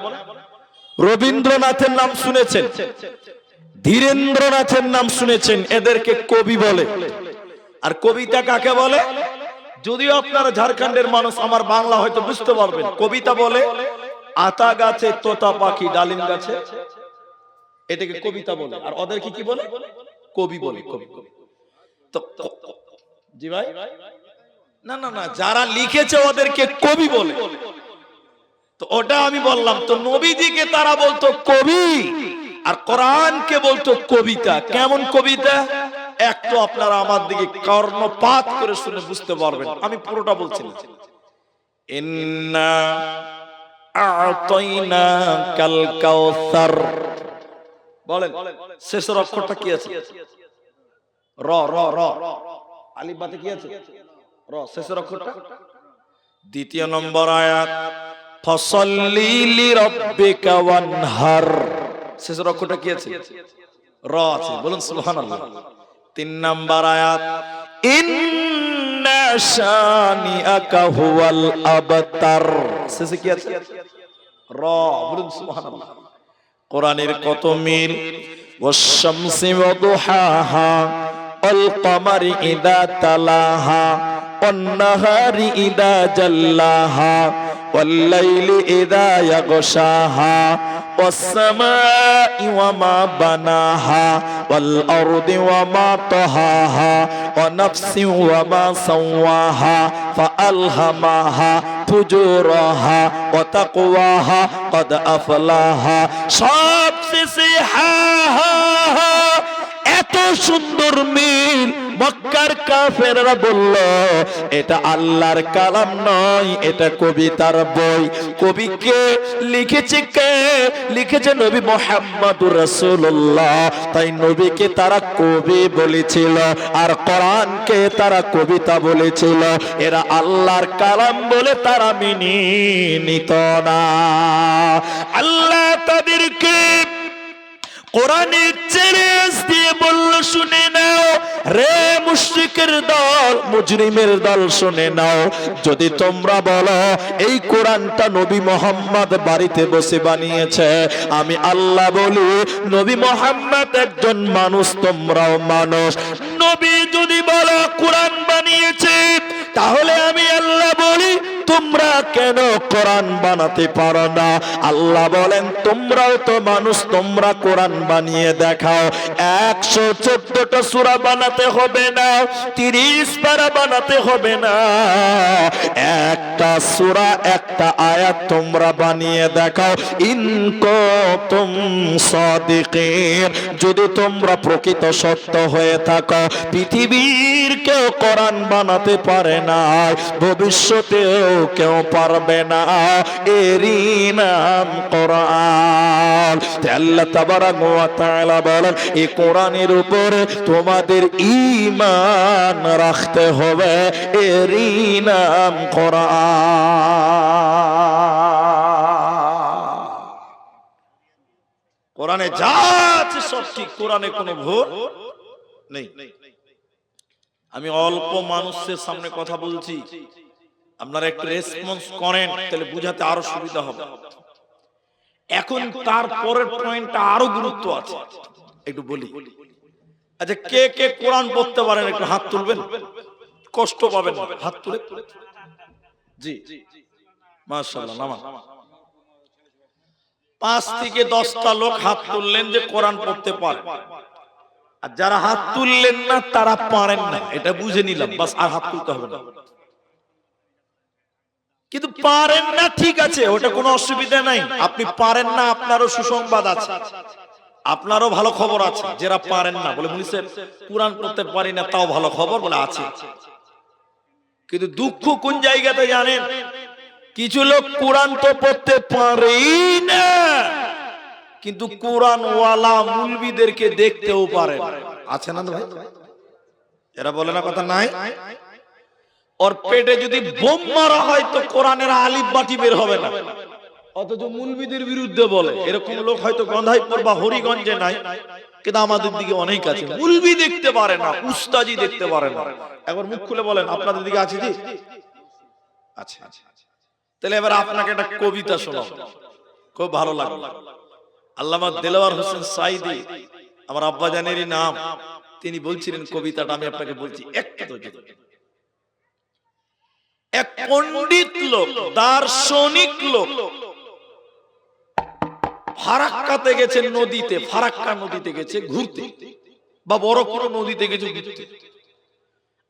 রবীন্দ্রনাথের নাম শুনেছেন? ধীরেন্দ্রনাথের নাম শুনেছেন, এদেরকে কবি বলে। আর কবিতা কাকে বলে? যদিও আপনারা ঝাড়খণ্ডের মানুষ, আমার বাংলা হয়তো বুঝতে পারবেন। কবিতা বলে আতা গাছে তোতা পাখি ডালিম গাছে, এটাকে কবিতা বলে। আর ওদেরকে কি বলে? কবি বলে। কবি তো জি ভাই, না না না, যারা লিখেছে ওদেরকে কবি বলে। তো ওটা আমি বললাম। তো নবীজিকে তারা বলতো কবি, আর কোরআনকে বলতো কবিতা। কেমন কবিতা? একটু আপনারা আমার দিকে কর্ণপাত করে শুনে বুঝতে পারবেন। আমি পুরোটা বলছি না। ইন্না আ'তাইনাকাল কাউসার, বলেন শেষের অক্ষরটা কি আছে? র র র, আলিফ বাতে কি আছে? র, শেষের অক্ষরটা। দ্বিতীয় নম্বর আয়াত ফাসাল্লি লিরাব্বিকা ওয়ানহার, শেষের অক্ষরটা কি আছে? র আছে, বলুন সুবহানাল্লাহ। তিন নম্বর আয়াত ইন্না শানিআকা হুয়াল আবতার, শেষে কি আছে? র, বলুন সুবহানাল্লাহ। কোরআনের কত মিল। ওয়াশ-শামসি ওয়া দুহাহা ওয়াল কমারি ইযা তালাহা ওয়ান নাহারি ইযা জাল্লাহা ওয়াল লাইলি ইযা ইয়াগশাহা ওয়াস সামাই ওয়া মা বানাহা ওয়াল আরদি ওয়া মা তাহাহা ওয়া নাফসিন ওয়া মা সাওয়াহা ফাআলহামাহা ফুজুরাহা ওয়া তাকওয়াহা ক্বাদ আফলাহা। সব শেষে হা হা হা। এত সুন্দর মিল। মক্কার কাফেররা বলল এটা আল্লাহর কালাম নয়, এটা কবিতার বই। কবিকে লিখেছে কে? লিখেছে নবী মুহাম্মদুর রাসূলুল্লাহ। তাই নবীকে তারা কবি বলেছিল, আর কোরআনকে তারা কবিতা বলেছিল। এরা আল্লাহর কালাম বলে তারা মেনে নিত না। আল্লাহ তাদেরকে কোরআনের চ্যালেঞ্জ দিয়ে বলল, শুনে নাও রে মুশরিকের দল, মুজরিমের দল, শুনে নাও। যদি তোমরা বলো এই কোরআনটা নবী মুহাম্মদ বাড়িতে বসে বানিয়েছে, আমি আল্লাহ বলি নবী মুহাম্মদ একজন মানুষ, তোমরাও মানুষ। নবী যদি বলো কোরআন বানিয়েছে, তাহলে আমি আল্লাহ বলি তোমরা কেন কোরআন বানাতে পারো না? আল্লাহ বলেন তোমরাও তো মানুষ, তোমরা কোরআন বানিয়ে দেখাও। 114টা সূরা বানাতে হবে না, 30 পারা বানাতে হবে না, একটা সূরা একটা আয়াত তোমরা বানিয়ে দেখাও। ইন কুনতুম সাদিকিন, যদি তোমরা প্রকৃত সত্য হয়ে থাকো। পৃথিবীর কেউ কোরআন বানাতে পারে না, ভবিষ্যতেও কেউ পারবে না। এরই নাম কোরআন। আল্লাহ তাবারাক ওয়া তাআলা বলেন এই কোরআনের উপরে তোমাদের ঈমান রাখতে হবে। এরই নাম কোরআন। কোরআনে যা আছে সব ঠিক, কোরআনে কোনো ভুল নেই। আমি অল্প মানুষের সামনে কথা বলছি, আপনারা একটু রেসপন্স করেন, তাহলে বুঝাতে আরো সুবিধা হবে। এখন তার পরের পয়েন্টটা আরো গুরুত্ব আছে, একটু বলি। আচ্ছা, কে কে কোরআন পড়তে পারেন একটু হাত তুলবেন, কষ্ট পাবেন না, হাত তুলে। জি মাশাআল্লাহ, নামা 5 থেকে 10টা লোক হাত তুললেন যে কোরআন পড়তে পারে। আর যারা হাত তুললেন না তারা পারেন না, এটা বুঝে নিলাম, বাস আর হাত তুলতে হবে না। কিন্তু পারেন না ঠিক আছে, ওটা কোনো অসুবিধা নাই। আপনি পারেন না, আপনারও সুসংবাদ আছে, আপনারও ভালো খবর আছে। যারা পারেন না বলে বলেছেন কোরআন পড়তে পারি না, তাও ভালো খবর বলে আছে। কিন্তু দুঃখ কোন জায়গাতে জানেন? কিছু লোক কোরআন তো পড়তে পারেই না, কিন্তু কোরআন ওয়ালা মুলবিদেরকে দেখতেও পারে। আছে না ভাই? এরা বলে না কথা নাই? ওর পেটে যদি বোম মারা হয় তো কোরআনের আলিফ বাটি বের হবে না, অথচ মুলবিদের বিরুদ্ধে বলে। এরকম লোক হয়তো গন্ধাইপুর বা হরিগঞ্জে নাই, কিন্তু আমাদের দিকে অনেক আছে। মুলবি দেখতে পারে না, উস্তাজি দেখতে পারে না। একবার মুখ খুলে বলেন আপনাদের দিকে আছে? জি আচ্ছা। তাহলে এবার আপনাকে একটা কবিতা শোনাও, খুব ভালো লাগলো। আল্লামা দেলোয়ার হোসেন সাইদি আমার আব্বাজানেরই নাম, তিনি বলছিলেন কবিতাটা আমি আপনাকে বলছি একটু ধৈর্য ধরে। এক পণ্ডিত লোক, দার্শনিক লোক ফারাক্কাতে গেছে, নদীতে, ফারাক্কা নদীতে গেছে ঘুরতে, বা বড় কোনো নদীতে গেছে ঘুরতে।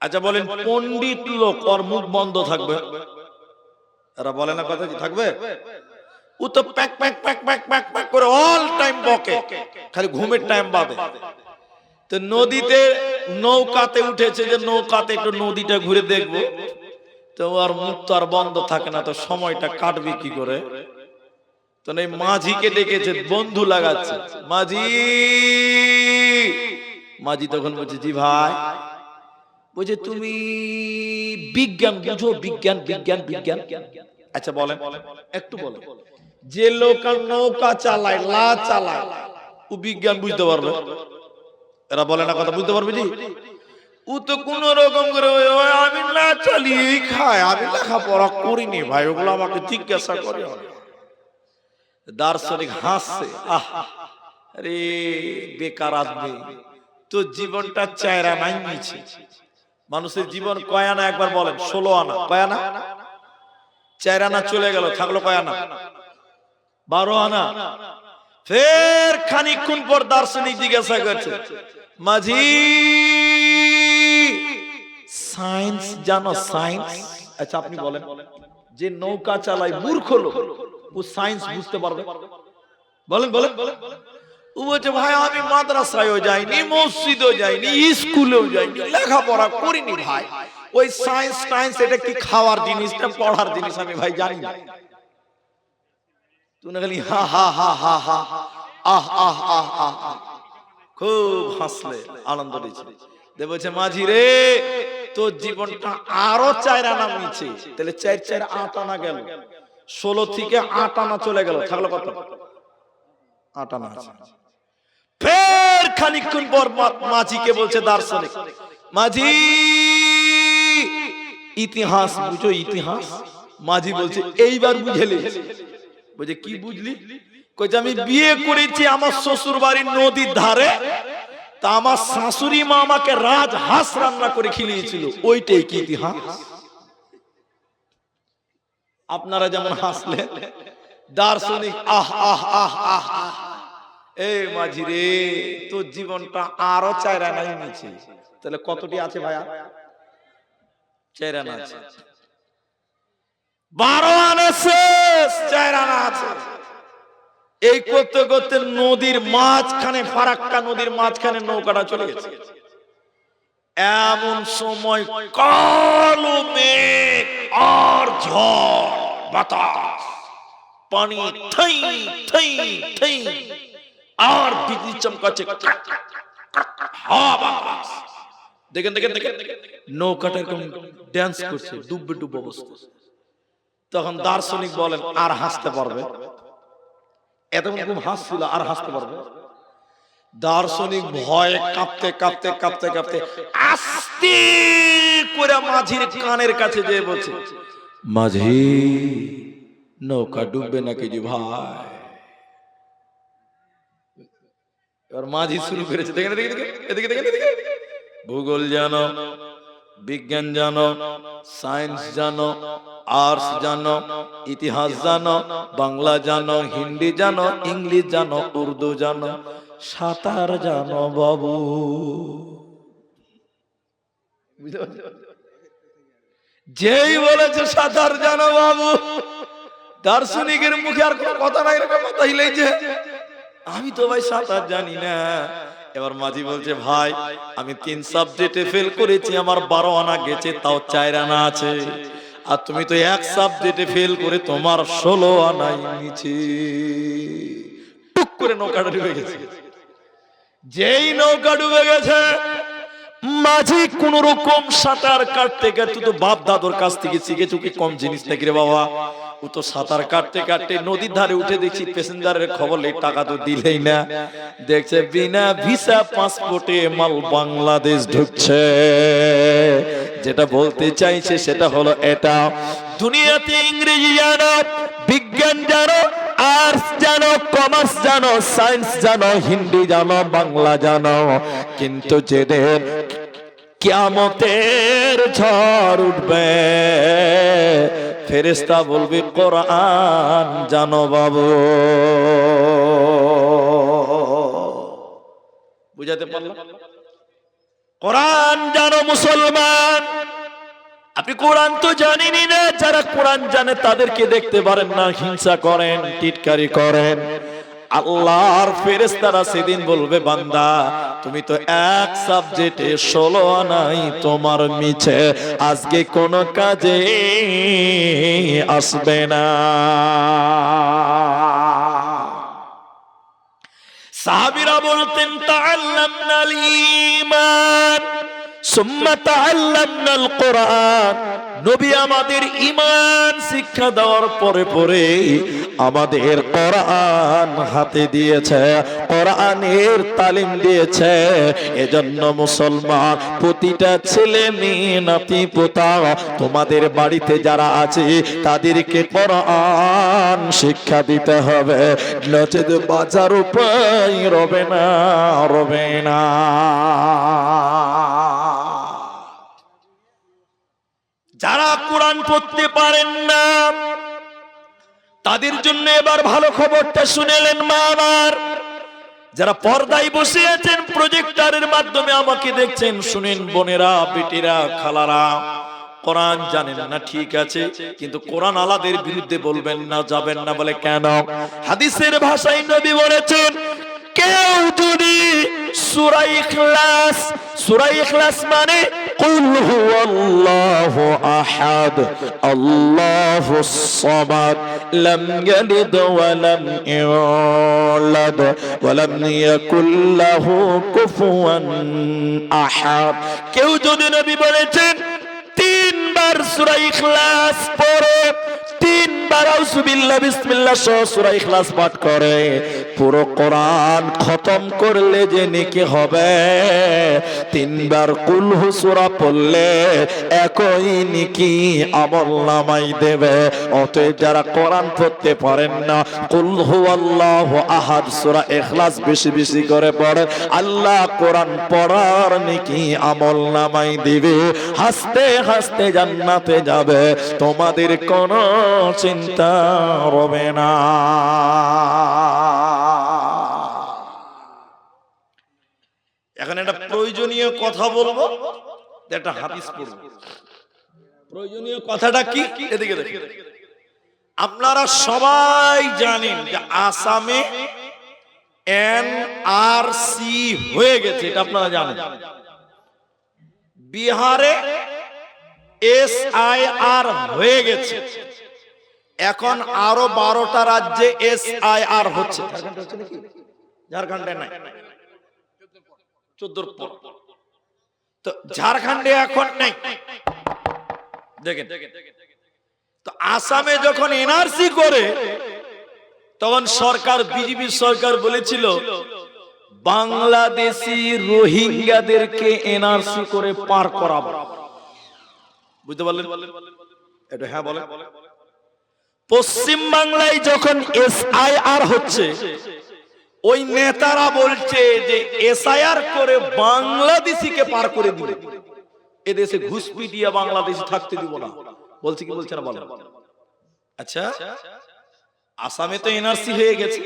আচ্ছা বলেন, পণ্ডিত লোক, ওর মুখ বন্ধ থাকবে? এরা বলে না কথা কি থাকবে? ও তো pack pack pack pack pack pack করে অল টাইম বকে, খালি ঘুমের টাইম পাবে। তো নদীতে নৌকাতে উঠেছে, যে নৌকাতে একটু নদীটা ঘুরে দেখবো, তো আর মুখ তো আর বন্ধ থাকে না, তো সময়টা কাটবে কি করে? তো এই মাঝিকে ডেকেছে, বন্ধু লাগাচ্ছে, মাঝি। মাঝি তখন বলছে, জি ভাই। বলছে, তুমি বিজ্ঞান বুঝো? বিজ্ঞান বিজ্ঞান বিজ্ঞান। আচ্ছা বলেন, একটু বলেন, যে লোক নৌকা চালায়, লা চালায়, ও বিজ্ঞান বুঝতে পারবে? এরা বলে না কথা, বুঝতে পারবে জি? ও তো কোন রকম করে আমি না চালিয়ে খায়, আমি লেখাপড়া করিনি ভাই, ওগুলো আমাকে জিজ্ঞাসা করে। দার্শনিক হাসছে, আহ আরে বেকার আদমি, তো জীবনটা চায়রা নাই নিচ্ছে। মানুষের জীবন কয় আনা একবার বলেন? 16 আনা। কয় আনা? 4 আনা চলে গেল, থাকলো কয় আনা? 12 আনা। ফের খানিকক্ষণ পর দার্শনিক জিজ্ঞাসা করছে, মাঝি সায়েন্স জানো? সায়েন্স? আচ্ছা আপনি বলেন, যে নৌকা চালায় মূর্খ লোক, ও সায়েন্স বুঝতে পারবে? বলেন বলেন। ও বলছে, ভাই আমি মাদ্রাসায়ও যাইনি, মসজিদও যাইনি, স্কুলেও যাইনি, লেখাপড়া করিনি ভাই, ওই সায়েন্স টাইন্স এটা কি খাওয়ার জিনিস না পড়ার জিনিস আমি ভাই জানি না। তুই না খালি হা হা হা হা হা, আহ আহ আহ আহ, খুব হাসলে, আনন্দ দিচ্ছে। দে বলছে, মাঝি রে, তোর জীবনটা আরো 4 আনা নিচে, তাহলে 4 4 8 আনা গেল, 16 থেকে 8 আনা চলে গেল, থাকলো কত? 8 আনা আছে। ফের খানিকক্ষণ পর মাঝিকে বলছে দার্শনিক, মাঝি ইতিহাস বুঝো? ইতিহাস? মাঝি বলছে, এইবার বুঝলি? বলছে, কি বুঝলি? কইছে, আমি বিয়ে করেছি আমার শ্বশুর বাড়ির নদীর ধারে, তা আমার শাশুড়ি মা আমাকে রাজ হাঁস রান্না করে খিলিয়েছিল, ওইটাই কি ইতিহাস? আপনারা যেমন হাসলেন, দার্শনিক আহ আহ আহ আহ আহ। এই মাঝি রে, তোর জীবনটা আরো 4 আনা নিচে, তাহলে কতটি আছে ভাইয়া? 4 আনা আছে। 12 আনা শেষ, 4 আনা আছে। এই করতে করতে নদীর মাঝখানে, ফারাক্কা নদীর মাঝখানে নৌকাটা চলে গেছে। এমন সময় কালো মেঘ আর ঝড় বাতাস, পানি থাই থাই থাই, আর বিদ্যুৎ চমকাচ্ছে, হাওয়া বাতাস। দেখেন দেখেন দেখেন, নৌকাটা এরকম ড্যান্স করছে, ডুববে ডুব অবস্থা। তখন দার্শনিক বলেন, আর হাসতে পারবে? এতক্ষণ খুব হাসছিল, আর হাসতে পারবে? দার্শনিক ভয়ে কাঁপতে কাঁপতে কাঁপতে কাঁপতে আস্তে করে মাঝির কানের কাছে যেয়ে বলছে, মাঝি নৌকা ডুববে নাকি জি ভাই? এবার মাঝি শুরু করেছে, দেখেন এদিকে দেখেন, ভূগোল জানো, বিজ্ঞান জানো, সায়েন্স জানো, আর্টস জানো, ইতিহাস জানো, বাংলা জানো, হিন্দি জানো, ইংলিশ জানো, উর্দু জানো, সাঁতার জানো বাবু? যেই বলেছে সাঁতার জানো বাবু, দার্শনিকের মুখে আর কোনো কথা নাই, এরকম কথা হিলেছে, আমি তো ভাই সাঁতার জানি না। এবার মাঝি বলছে, ভাই আমি 3 সাবজেক্টে ফেল করেছি, আমার 12 আনা গেছে, তাও 4 আনা আছে, আর তুমি তো 1 সাবজেক্টে ফেল করে তোমার 16 আনাই নিচে। টুক করে নৌকাটা ডুবে গেছে। যেই নৌকা ডুবে গেছে, মাঝি কোন রকম সাঁতার কাটতে কাটতে, তো বাপ দাদুর কাছ থেকে শিখেছো কি কম জিনিস নাকি রে বাবা? ও তো সাঁতার কাটতে কাটতে নদীর ধারে উঠে দেখছি প্যাসেঞ্জারের খবর, এই টাকা তো দিলেই না, দেখছে বিনা ভিসা পাসপোর্টে মাল বাংলাদেশ ঢুকছে। যেটা বলতে চাইছে সেটা হলো এটা, দুনিয়াতে ইংরেজি জানো, বিজ্ঞান জানো, আর্টস জানো, কমার্স জানো, সায়েন্স জানো, হিন্দি জানো, বাংলা জানো, কিন্তু যেদিন কিয়ামতের ঝড় উঠবে ফেরেশতা বলবে কোরআন জানো বাবু। বুঝাতে পারলাম? কোরআন জানো মুসলমান। আপনি কোরআন তো জানেনই না, যারা কোরআন জানে তাদেরকে দেখতে পারেন না, হিংসা করেন, টিটকারি করেন। আল্লাহর ফেরেশতারা সেদিন বলবে বান্দা তুমি তো এক সাবজেক্টে 16 আনাই তোমার মিছে, আজকে কোন কাজে আসবে না। সাহাবীরা বলতেন তাআল্লামনাল ঈমান সুম্মা তাআল্লামনাল কোরআন। নবী আমাদের ঈমান শিক্ষা দেওয়ার পরে পরে আমাদের কোরআন হাতে দিয়েছে, কোরআনের তালিম দিয়েছে। এজন্য মুসলমান প্রতিটা ছেলে মেয়ে নাতি পোতা তোমাদের বাড়িতে যারা আছে তাদেরকে কোরআন শিক্ষা দিতে হবে, নচেত বাঁচার উপায় রবে না, রবে না। যারা কোরআন পড়তে পারেন না তাদের জন্য এবার ভালো খবরটা শুনেলেন মা আমার। যারা পর্দায় বসে আছেন, প্রজেক্টরের মাধ্যমে আমাকে দেখছেন, শুনেন বোনেরা, বেটিরা, খালারা, কোরআন জানেন না ঠিক আছে, কিন্তু কোরআন আলাদের বিরুদ্ধে বলবেন না, যাবেন না। বলে কেন? হাদিসের ভাষায় নবী বলেছেন কেউ যদি সূরা ইখলাস, সূরা ইখলাস মানে কুল হুয়াল্লাহু আহাদ আল্লাহুস সামাদ লাম ইয়ালিদ ওয়া লাম ইউলাদ ওয়া লাম ইয়াকুল লাহু কুফুয়ান আহাদ। কেউ যদি, নবী বলেছেন, 3 বার সূরা ইখলাস পড়ে, 3 বার আউযুবিল্লাহ বিসমিল্লাহ সহ সূরা ইখলাস পাঠ করে, পুরো কোরআন খতম করলে যে নেকি হবে, 3 বার কুল হু সূরা পড়লে একই নেকি আমলনামায় দেবে। অতএব যারা কোরআন পড়তে পারেন না, কুল হুয়াল্লাহু আহাদ সূরা ইখলাস বেশি বেশি করে পড়ে, আল্লাহ কোরআন পড়ার নেকি আমলনামায় দিবে। হাসতে হাসতে জান্নাতে যাবে, তোমাদের কোনো চিন্তা রবে না। এখন একটা প্রয়োজনীয় কথা বলবো, একটা হাদিস পড়ব। প্রয়োজনীয় কথাটা কি? এদিকে দেখেন। আপনারা সবাই জানেন যে আসামে এনআরসি হয়ে গেছে, এটা আপনারা জানেন। বিহারে এসআইআর হয়ে গেছে, এখন আরো 12টা রাজ্যে এসআইআর হচ্ছে। ঝাড়খণ্ডে নাই, 14 পর। তো ঝাড়খণ্ডে এখন নাই, দেখেন। তো আসামে যখন এনআরসি করে তখন সরকার, বিজেপি সরকার বলেছিল বাংলাদেশি রোহিঙ্গাদেরকে এনআরসি করে পার করাবো। বুঝতে পারলেন? এটা হ্যাঁ বলে। পশ্চিম বাংলায় যখন এসআইআর হচ্ছে, ওই নেতারা বলছে যে এসআইআর করে বাংলাদেশিকে পার করে দিবে, এদেশে ঘুষ পিটিয়ে বাংলাদেশি থাকতে দিব না। বলছে কি বলছে না বলেন? আচ্ছা, আসামে তো এনআরসি হয়ে গেছে,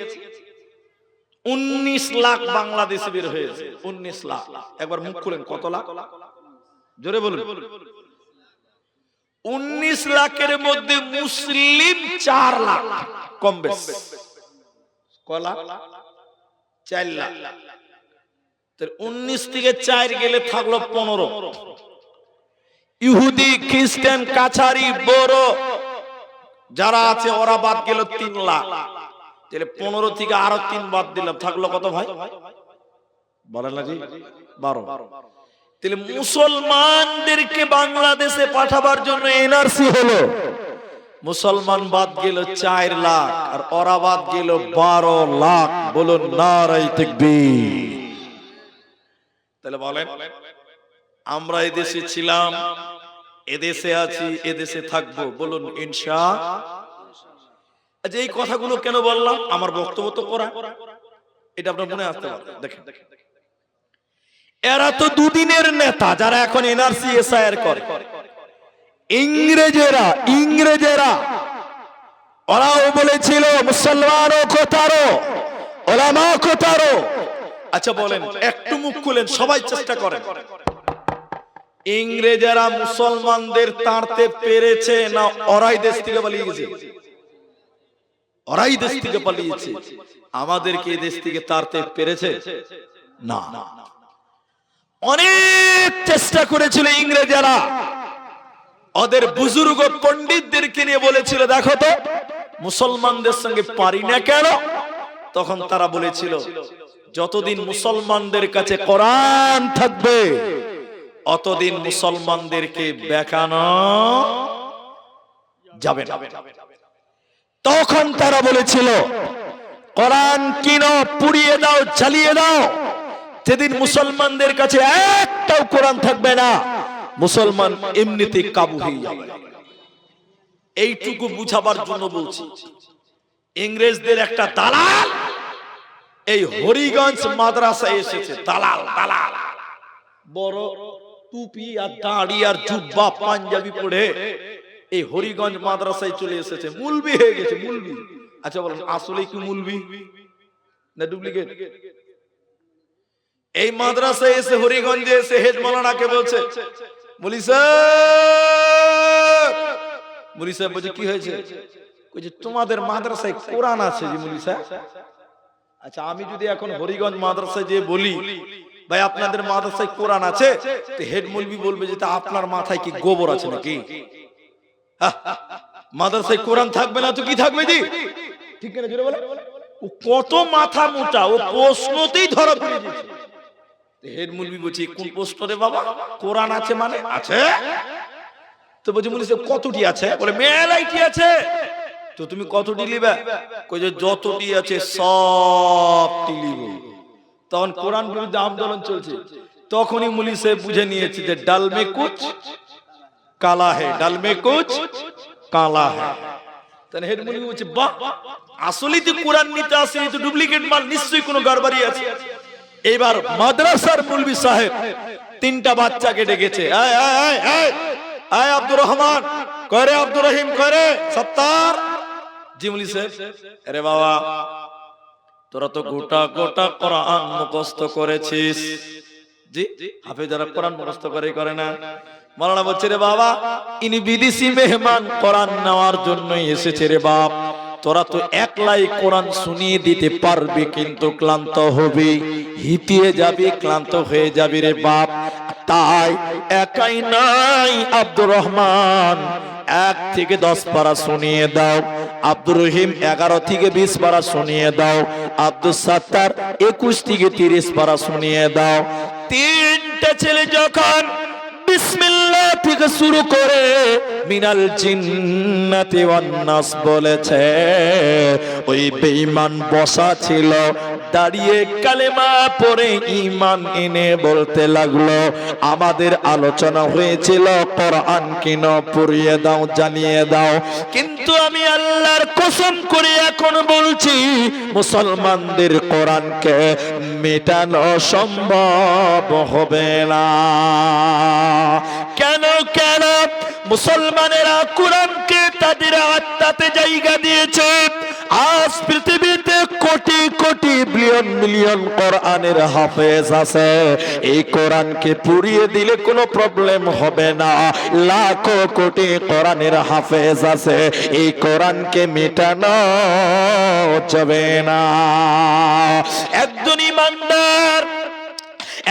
19 লাখ বাংলাদেশি বের হয়েছে। 19 লাখ। একবার মুখ খুলেন, কত লাখ? জোরে বলুন। 19 লাখের মধ্যে মুসলিম 4 লাখ, কম বেশ। কয় লাখ? 4 লাখ। 19 থেকে 4 গেলে থাকলো 15। ইহুদি, খ্রিস্টান, কাছারি, বড় যারা আছে ওরা বাদ গেল 3 লাখ। তাহলে 15 থেকে আরো 3 বাদ দিলাম, থাকলো কত ভাই? বলেন না জি? 12। তাহলে মুসলমানদেরকে বাংলাদেশে পাঠাবার জন্য এনআরসি হলো, মুসলমান বাদ গেল 4 লাখ, আর ওরা বাদ গেল 12 লাখ। বলুন নারায়ে তাকবীর। তাহলে বলেন, আমরা এদেশে ছিলাম, এদেশে আছি, এদেশে থাকবো। বলুন ইনশাআল্লাহ। আচ্ছা এই কথাগুলো কেন বললাম? আমার বক্তব্য তো করা, এটা আপনার মনে আসতে পারে। দেখেন এরা তো দুদিনের নেতা যারা এখন এনআরসি এসআইআর করে। ইংরেজেরা ওরাও বলেছিল মুসলমানও কোতারো, ওলামা কোতারো। আচ্ছা বলেন, একটু মুখ খুলেন, সবাই চেষ্টা করেন, ইংরেজেরা মুসলমানদের তাড়তে পেরেছে না ওরাই দেশ থেকে পালিয়ে গেছে? ওরাই দেশ থেকে পালিয়েছে। আমাদেরকে এই দেশ থেকে তাড়তে পেরেছে না। অনেক চেষ্টা করেছিল ইংরেজেরা, ওদের বুজুর্গ পণ্ডিতদেরকে নিয়ে বলেছিল দেখো তো মুসলমানদের সঙ্গে পারি না কেন? তখন তারা বলেছিল যতদিন মুসলমানদের কাছে কোরআন থাকবে অতদিন মুসলমানদেরকে বেকানো যাবে না। তখন তারা বলেছিল কোরআন কিনো, পুড়িয়ে দাও, জ্বালিয়ে দাও। যেদিন মুসলমানদের কাছে একটাও কোরআন থাকবে না, মুসলমান এমনিতে কাবু হয়ে যাবে। এইটুকু বুঝাবার জন্য বলছি, ইংরেজদের একটা দালাল এই হরিগঞ্জ মাদ্রাসায় এসেছে। দালাল বড় টুপি আর দাড়ি আর জুব্বা পাঞ্জাবি পরে এই হরিগঞ্জ মাদ্রাসায় চলে এসেছে, মুলবি হয়ে গেছে। মুলবি, আচ্ছা বলেন আসলে কি মুলবি না ডুপ্লিকেট? এই মাদ্রাসায় এসে হরিগঞ্জে এসে হেড মাওলানাকে বলছে মুলি সাহেব বলছে কি হয়েছে? কইছে তোমাদের মাদ্রাসায় কোরআন আছে জি মুলি সাহেব। আচ্ছা আমি যদি এখন হরিগঞ্জ মাদ্রাসায় যে বলি ভাই আপনাদের মাদ্রাসায় কোরআন আছে, তো হেড মৌলবি বলবে যে তা আপনার মাথায় কি গোবর আছে নাকি? মাদ্রাসায় কোরআন থাকবে না তো কি থাকবে জি? ঠিক না জোরে বলে? ও কত মাথা মোটা, ও প্রশ্নতেই ধরা পড়ে গেছে। হেড মৌলবি বলছে কোন প্রশ্ন রে বাবা? কোরআন আছে মানে আছে। তো বলছে মুলি সাহেব কতটি আছে? বলে মেলাইটি আছে। তো তুমি কতটি লিবে? কই যে যতটি আছে সবটি লিব। তখন কোরআন বিরুদ্ধে আন্দোলন চলছে। তখনই মুলি সাহেব বুঝে নিয়েছে যে ডাল মে কুচ কালা হে, ডাল মে কুচ কালা হে। তাহলে হেড মুলি বলছে বাহ, আসলেই তো কোরআন নিতে আসেনি, তো ডুপ্লিকেট মাল, নিশ্চয়ই কোনো গড়বড়ি আছে। এবার মাদ্রাসার মুলবি সাহেব তিনটা বাচ্চাকে ডেকেছে, আয় আয় আয় আয় আয় আব্দুর রহমান করে, আব্দুর রহিম করে, সত্তার জি মুলি সাহেব। আরে বাবা তোরা তো গোটা গোটা কোরআন মুখস্থ করেছিস। জি হাফেজারা কোরআন মুখস্থ করে না? মাওলানা বলছে রে বাবা ইনি বিদেশি মেহমান, কোরআন নেওয়ার জন্যই এসেছে রে বাপ। তোরা তো একলাই কোরআন শুনিয়ে দিতে পারবি, কিন্তু ক্লান্ত হবি, হিপিয়ে যাবি, ক্লান্ত হয়ে যাবি রে বাপ। তাই একাই নাই আব্দুর রহমান 1 থেকে 10 পারা শুনিয়ে দাও, আব্দুর রহিম 11 থেকে 20 পারা শুনিয়ে দাও, আব্দুল সাত্তার 21 থেকে 30 পারা শুনিয়ে দাও। তিনটা ছেলে যখন বিসমিল্লাহ থেকে শুরু করে মিনাল জিন্নাতি ওয়ান নাস বলেছে, ওই বেঈমান বসা ছিল, দাঁড়িয়ে কালেমা পড়ে ঈমান এনে বলতে লাগলো আমাদের আলোচনা হয়েছিল কোরআন কিন, পড়িয়ে দাও, জানিয়ে দাও। কিন্তু আমি আল্লাহর কসম করে এখন বলছি মুসলমানদের কোরআনকে মেটানো সম্ভব হবে না। কেন? মুসলমানেরা কোরআনকে তাদের আত্মাতে জায়গা দিয়েছে। আজ পৃথিবীতে কোটি কোটি বিলিয়ন মিলিয়ন কোরআনের হাফেজ আছে। এই কোরআনকে পুড়িয়ে দিলে কোনো প্রবলেম হবে না। লাখো কোটি কোরআনের হাফেজ আছে, এই কোরআনকে মেটানো যাবে না। একজন ইমানদার,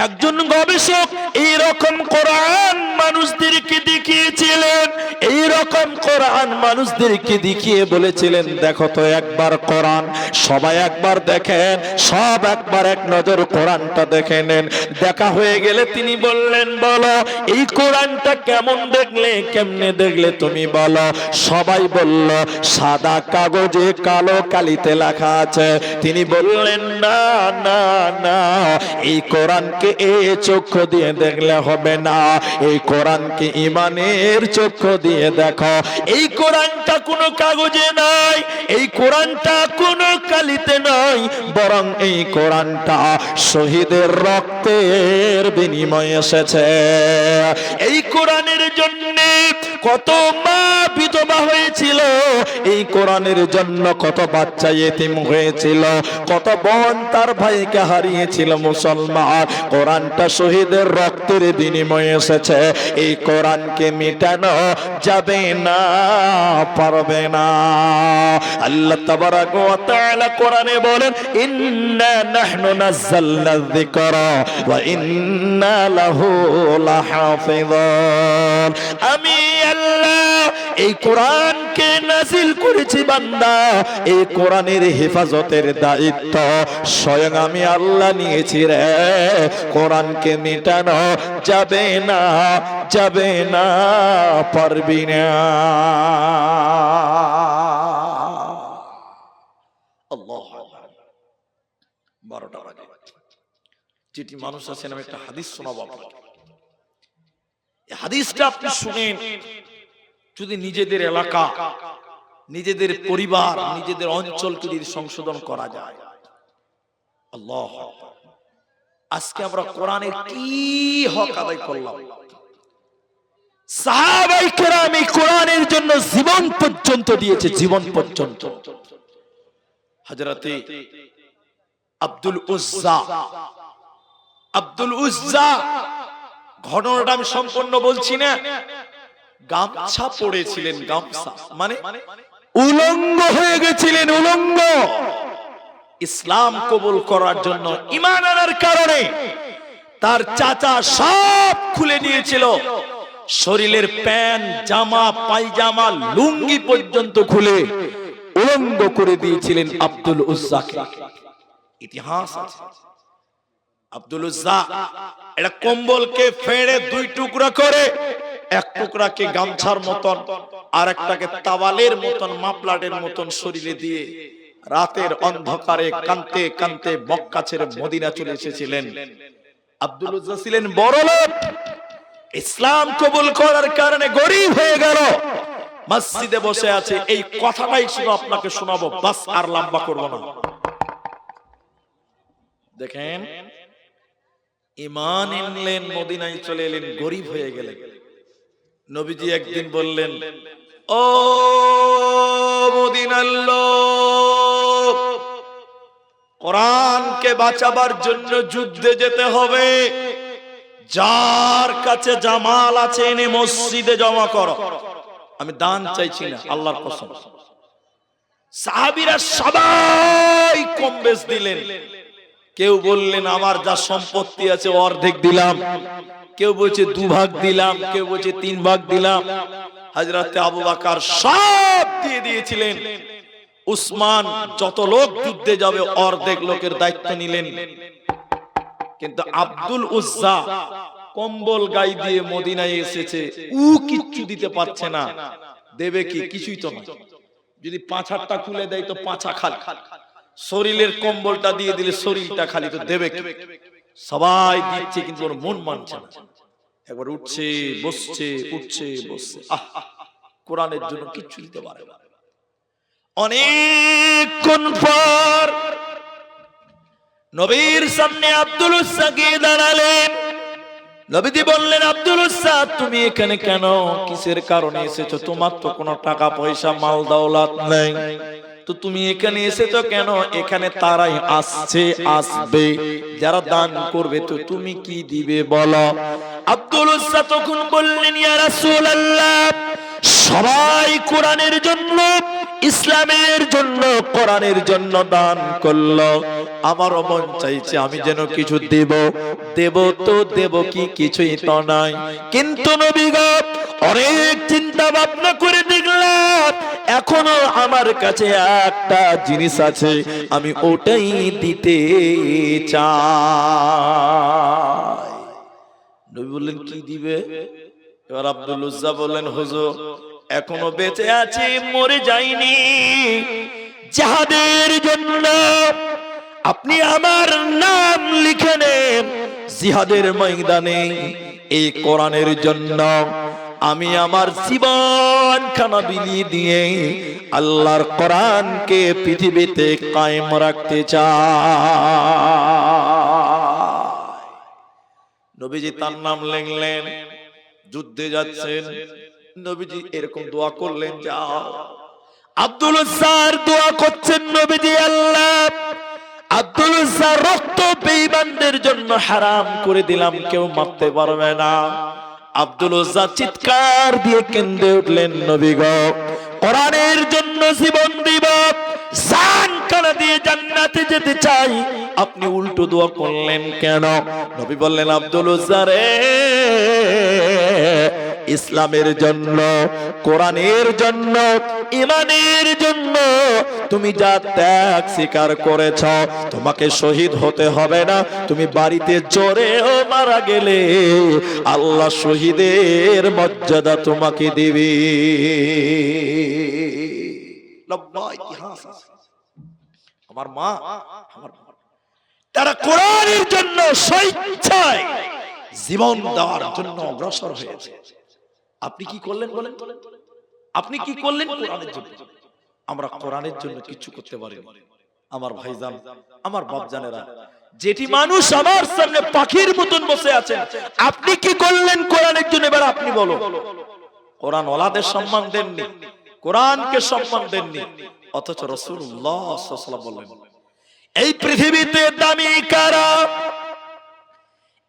একজন গবেষক এইরকম কোরআন মানুষদেরকে দেখিয়েছিলেন, এইরকম কোরআন মানুষদেরকে দেখিয়ে বলেছিলেন দেখো তো একবার কোরআন, সবাই একবার দেখেন, সব একবার এক নজর কোরআনটা দেখে নেন। দেখা হয়ে গেলে তিনি বললেন বলো এই কোরআনটা কেমন দেখলে, কেমনে দেখলে তুমি বলো। সবাই বলল সাদা কাগজে কালো কালিতে লেখা আছে। তিনি বললেন না না না, এই কোরআনকে এই চক্ষু দিয়ে দেখলে হবে না, এই কোরআনকে ঈমান ইমানের চক্ষু দিয়ে দেখো, এই কোরআনটা কোনো কাগজে নাই, এই কোরআনটা কোনো কালিতে নাই, বরং এই কোরআনটা শহীদের রক্তের বিনিময়ে এসেছে। এই কোরআনের জন্য কত মা বিধবা হয়েছিল, এই কোরআনের জন্য কত বাচ্চা ইতিম হয়েছিল, কত বোন তার ভাইকে হারিয়েছিল। মুসলমান, কোরআনটা শহীদের রক্তের বিনিময়ে এসেছে। এই কোরআনকে মিটানো যাবে না, পারবে না। আল্লাহ তাবারাক ওয়া তাআলা কোরআনে বলেন, ইন্না নাহনু নাযালনা যিকরা ওয়া ইন্না লাহু লাহাফিযুন। আমি আল্লাহ এই কোরআনকে নাযিল করেছি বান্দা, এই কোরআনের হেফাজতের দায়িত্ব স্বয়ং আমি আল্লাহ নিয়েছি রে। কোরআনকে মিটানো যাবে না, যাবে না, পারবি না। আল্লাহু আকবার। 12টা বাজে। যেটি মানুষ আছেন, আমি একটা হাদিস শোনাবো আপনাকে। এই হাদিসটা আপনি শুনেন, যদি নিজেদের এলাকা, নিজেদের পরিবার, নিজেদের অঞ্চলকে যদি সংশোধন করা যায়। আল্লাহ, আজকে আমরা কোরআনের কি হক আদায় করলাম? সাহাবায়ে কেরাম এই কোরআনের জন্য জীবন পর্যন্ত দিয়েছে, জীবন পর্যন্ত। হযরতে আব্দুল উজ্জা, ঘটনাটা আমি সম্পূর্ণ বলছি না। গামছা পড়েছিলেন, গামছা মানে উলঙ্গ হয়ে গেছিলেন, উলঙ্গ। ইসলাম কবুল করার জন্য, ঈমান আনার কারণে তার চাচা সব খুলে দিয়েছিল, শরীরের প্যান্ট, জামা, পায়জামা, লুঙ্গি পর্যন্ত খুলে উলঙ্গ করে দিয়েছিলেন আব্দুল উজ্জাকে। ইতিহাস আছে। আব্দুল উজ্জা এটা কম্বলকে ফেড়ে 2 টুকরা করে, এক টুকরাকে গামছার মতন আর একটাকে তাওয়ালের মতন, মাপলাটের মতন শরীরে দিয়ে রাতের অন্ধকারে কাঁদতে কাঁদতে মক্কা ছেড়ে মদিনা চলে এসেছিলেন। আব্দুল উজ্জা ছিলেন বড়লোক, ইসলাম কবুল করার কারণে গরিব হয়ে গেল, মসজিদে বসে আছে। এই কথাটাই শুধু আপনাকে শোনাবো, বাস, আর লম্বা করব না। দেখেন, ঈমান আনলেন, মদিনায় চলে এলেন, গরিব হয়ে গেলেন। নবীজি একদিন বললেন, ও মদিনার লোক, কোরআনকে বাঁচাবার জন্য যুদ্ধে যেতে হবে। যার কাছে জামাল আছে এনে মসজিদে জমা করো। আমি দান চাইছি না, আল্লাহর কসম। সাহাবীরা সবাই কম বেশ দিলেন। কেউ বললেন আমার যা সম্পত্তি আছে অর্ধেক দিলাম, কেউ বলছে 2 ভাগ দিলাম, কেউ বলছে 3 ভাগ দিলাম। হযরতে আবু বকর সব দিয়ে দিয়েছিলেন। উসমান যত লোক যুদ্ধে যাবে অর্ধেক লোকের দায়িত্ব নিলেন। কিন্তু আব্দুল উজ্জা কম্বল গায়ে দিয়ে মদিনায় এসেছে, কিচ্ছু দিতে পারছে না। দেবে কি? কিছুই তো না। যদি পাছাটা খুলে দেয় তো পাছা খালি, শরীরের কম্বলটা দিয়ে দিলে শরীরটা খালি, তো দেবে কি? সবাই দিচ্ছে কিন্তু ওর মন মানছে না। একবার উঠছে বসছে, উঠছে বসছে। কোরআনের জন্য কিচ্ছু দিতে পারে না। অনেকক্ষণ পর নবীর সামনে আব্দুল উজ্জা গিয়ে দাঁড়ালেন। নবীজি বললেন, আব্দুল উজ্জা তুমি এখানে কেন? কিসের কারণে এসেছো? তোমার তো কোনো টাকা পয়সা, মাল দৌলত নেই, তো তুমি এখানে এসেছো কেন? এখানে তারাই আসবে যারা দান করবে, তো তুমি কি দিবে বলো? আব্দুল উজ্জা তখন বললেন, ইয়া রাসূলুল্লাহ, সবাই কোরআনের জন্য, ইসলামের জন্য, কোরআনের জন্য দান করলো, আমারও মন চাইছে আমি যেন কিছু দেব। তো দেব কি? কিছুই তো নাই। কিন্তু নবী গো, অনেক চিন্তা ভাবনা করে দেখলাম এখনো আমার কাছে একটা জিনিস আছে, আমি ওটাই দিতে চাই। নবী বললেন, কি দিবে? এবার আব্দুল উজ্জা বললেন, হুজুর এখনো বেঁচে আছি, মরে যাইনি, জিহাদের জন্য আপনি আমার নাম লিখে নেন, জিহাদের ময়দানে এই কোরআনের জন্য আমি আমার জীবন খানা বিলিয়ে দিয়ে আল্লাহর কোরআনকে পৃথিবীতে কায়েম রাখতে চাই। নবীজি তার নাম লিখলেন, যুদ্ধে যাচ্ছেন, নবীজি এরকম দোয়া করলেন, যাও। আব্দুল উজ্জার দোয়া করছেন নবীজি, আল্লাহ আব্দুল উজ্জার রক্ত বেঈমানদের জন্য হারাম করে দিলাম, কেউ মারতে পারবে না। আব্দুল উজ্জা চিৎকার দিয়ে কেঁদে উঠলেন, নবী গো, কোরআনের জন্য জীবন দিব, জান কানা দিয়ে জান্নাতে যেতে চাই, আপনি উল্টো দোয়া করলেন কেন? নবী বললেন, আব্দুল উজ্জা রে, ইসলামের জন্য, কোরআনের জন্য, ঈমানের জন্য তুমি যা ত্যাগ স্বীকার করেছ, তোমাকে শহীদ হতে হবে না। তুমি বাড়িতে জোরেও মারা গেলে আল্লাহ শহীদের মর্যাদা তোমাকে দিবে। লম্বা ইতিহাস আমার মা, আমার তারা কোরআনের জন্য স্বেচ্ছায় জীবন দেওয়ার জন্য অগ্রসর হয়েছে। আপনি কি করলেন বলেন? আপনি কি করলেন কোরআনের জন্য? আমরা কোরআনের জন্য কিছু করতে পারি না। আমার ভাইজান, আমার বাপজানেরা, যেটি মানুষ আমার সামনে পাখির মতন বসে আছেন, আপনি কি করলেন কোরআনের জন্য? এবার আপনি বলো। কোরআন ওয়ালাদের সম্মান দেননি, কোরআনকে সম্মান দেননি, অথচ রাসূলুল্লাহ সাল্লাল্লাহু আলাইহি ওয়াসাল্লাম বললেন, এই পৃথিবীতে দামি কারা?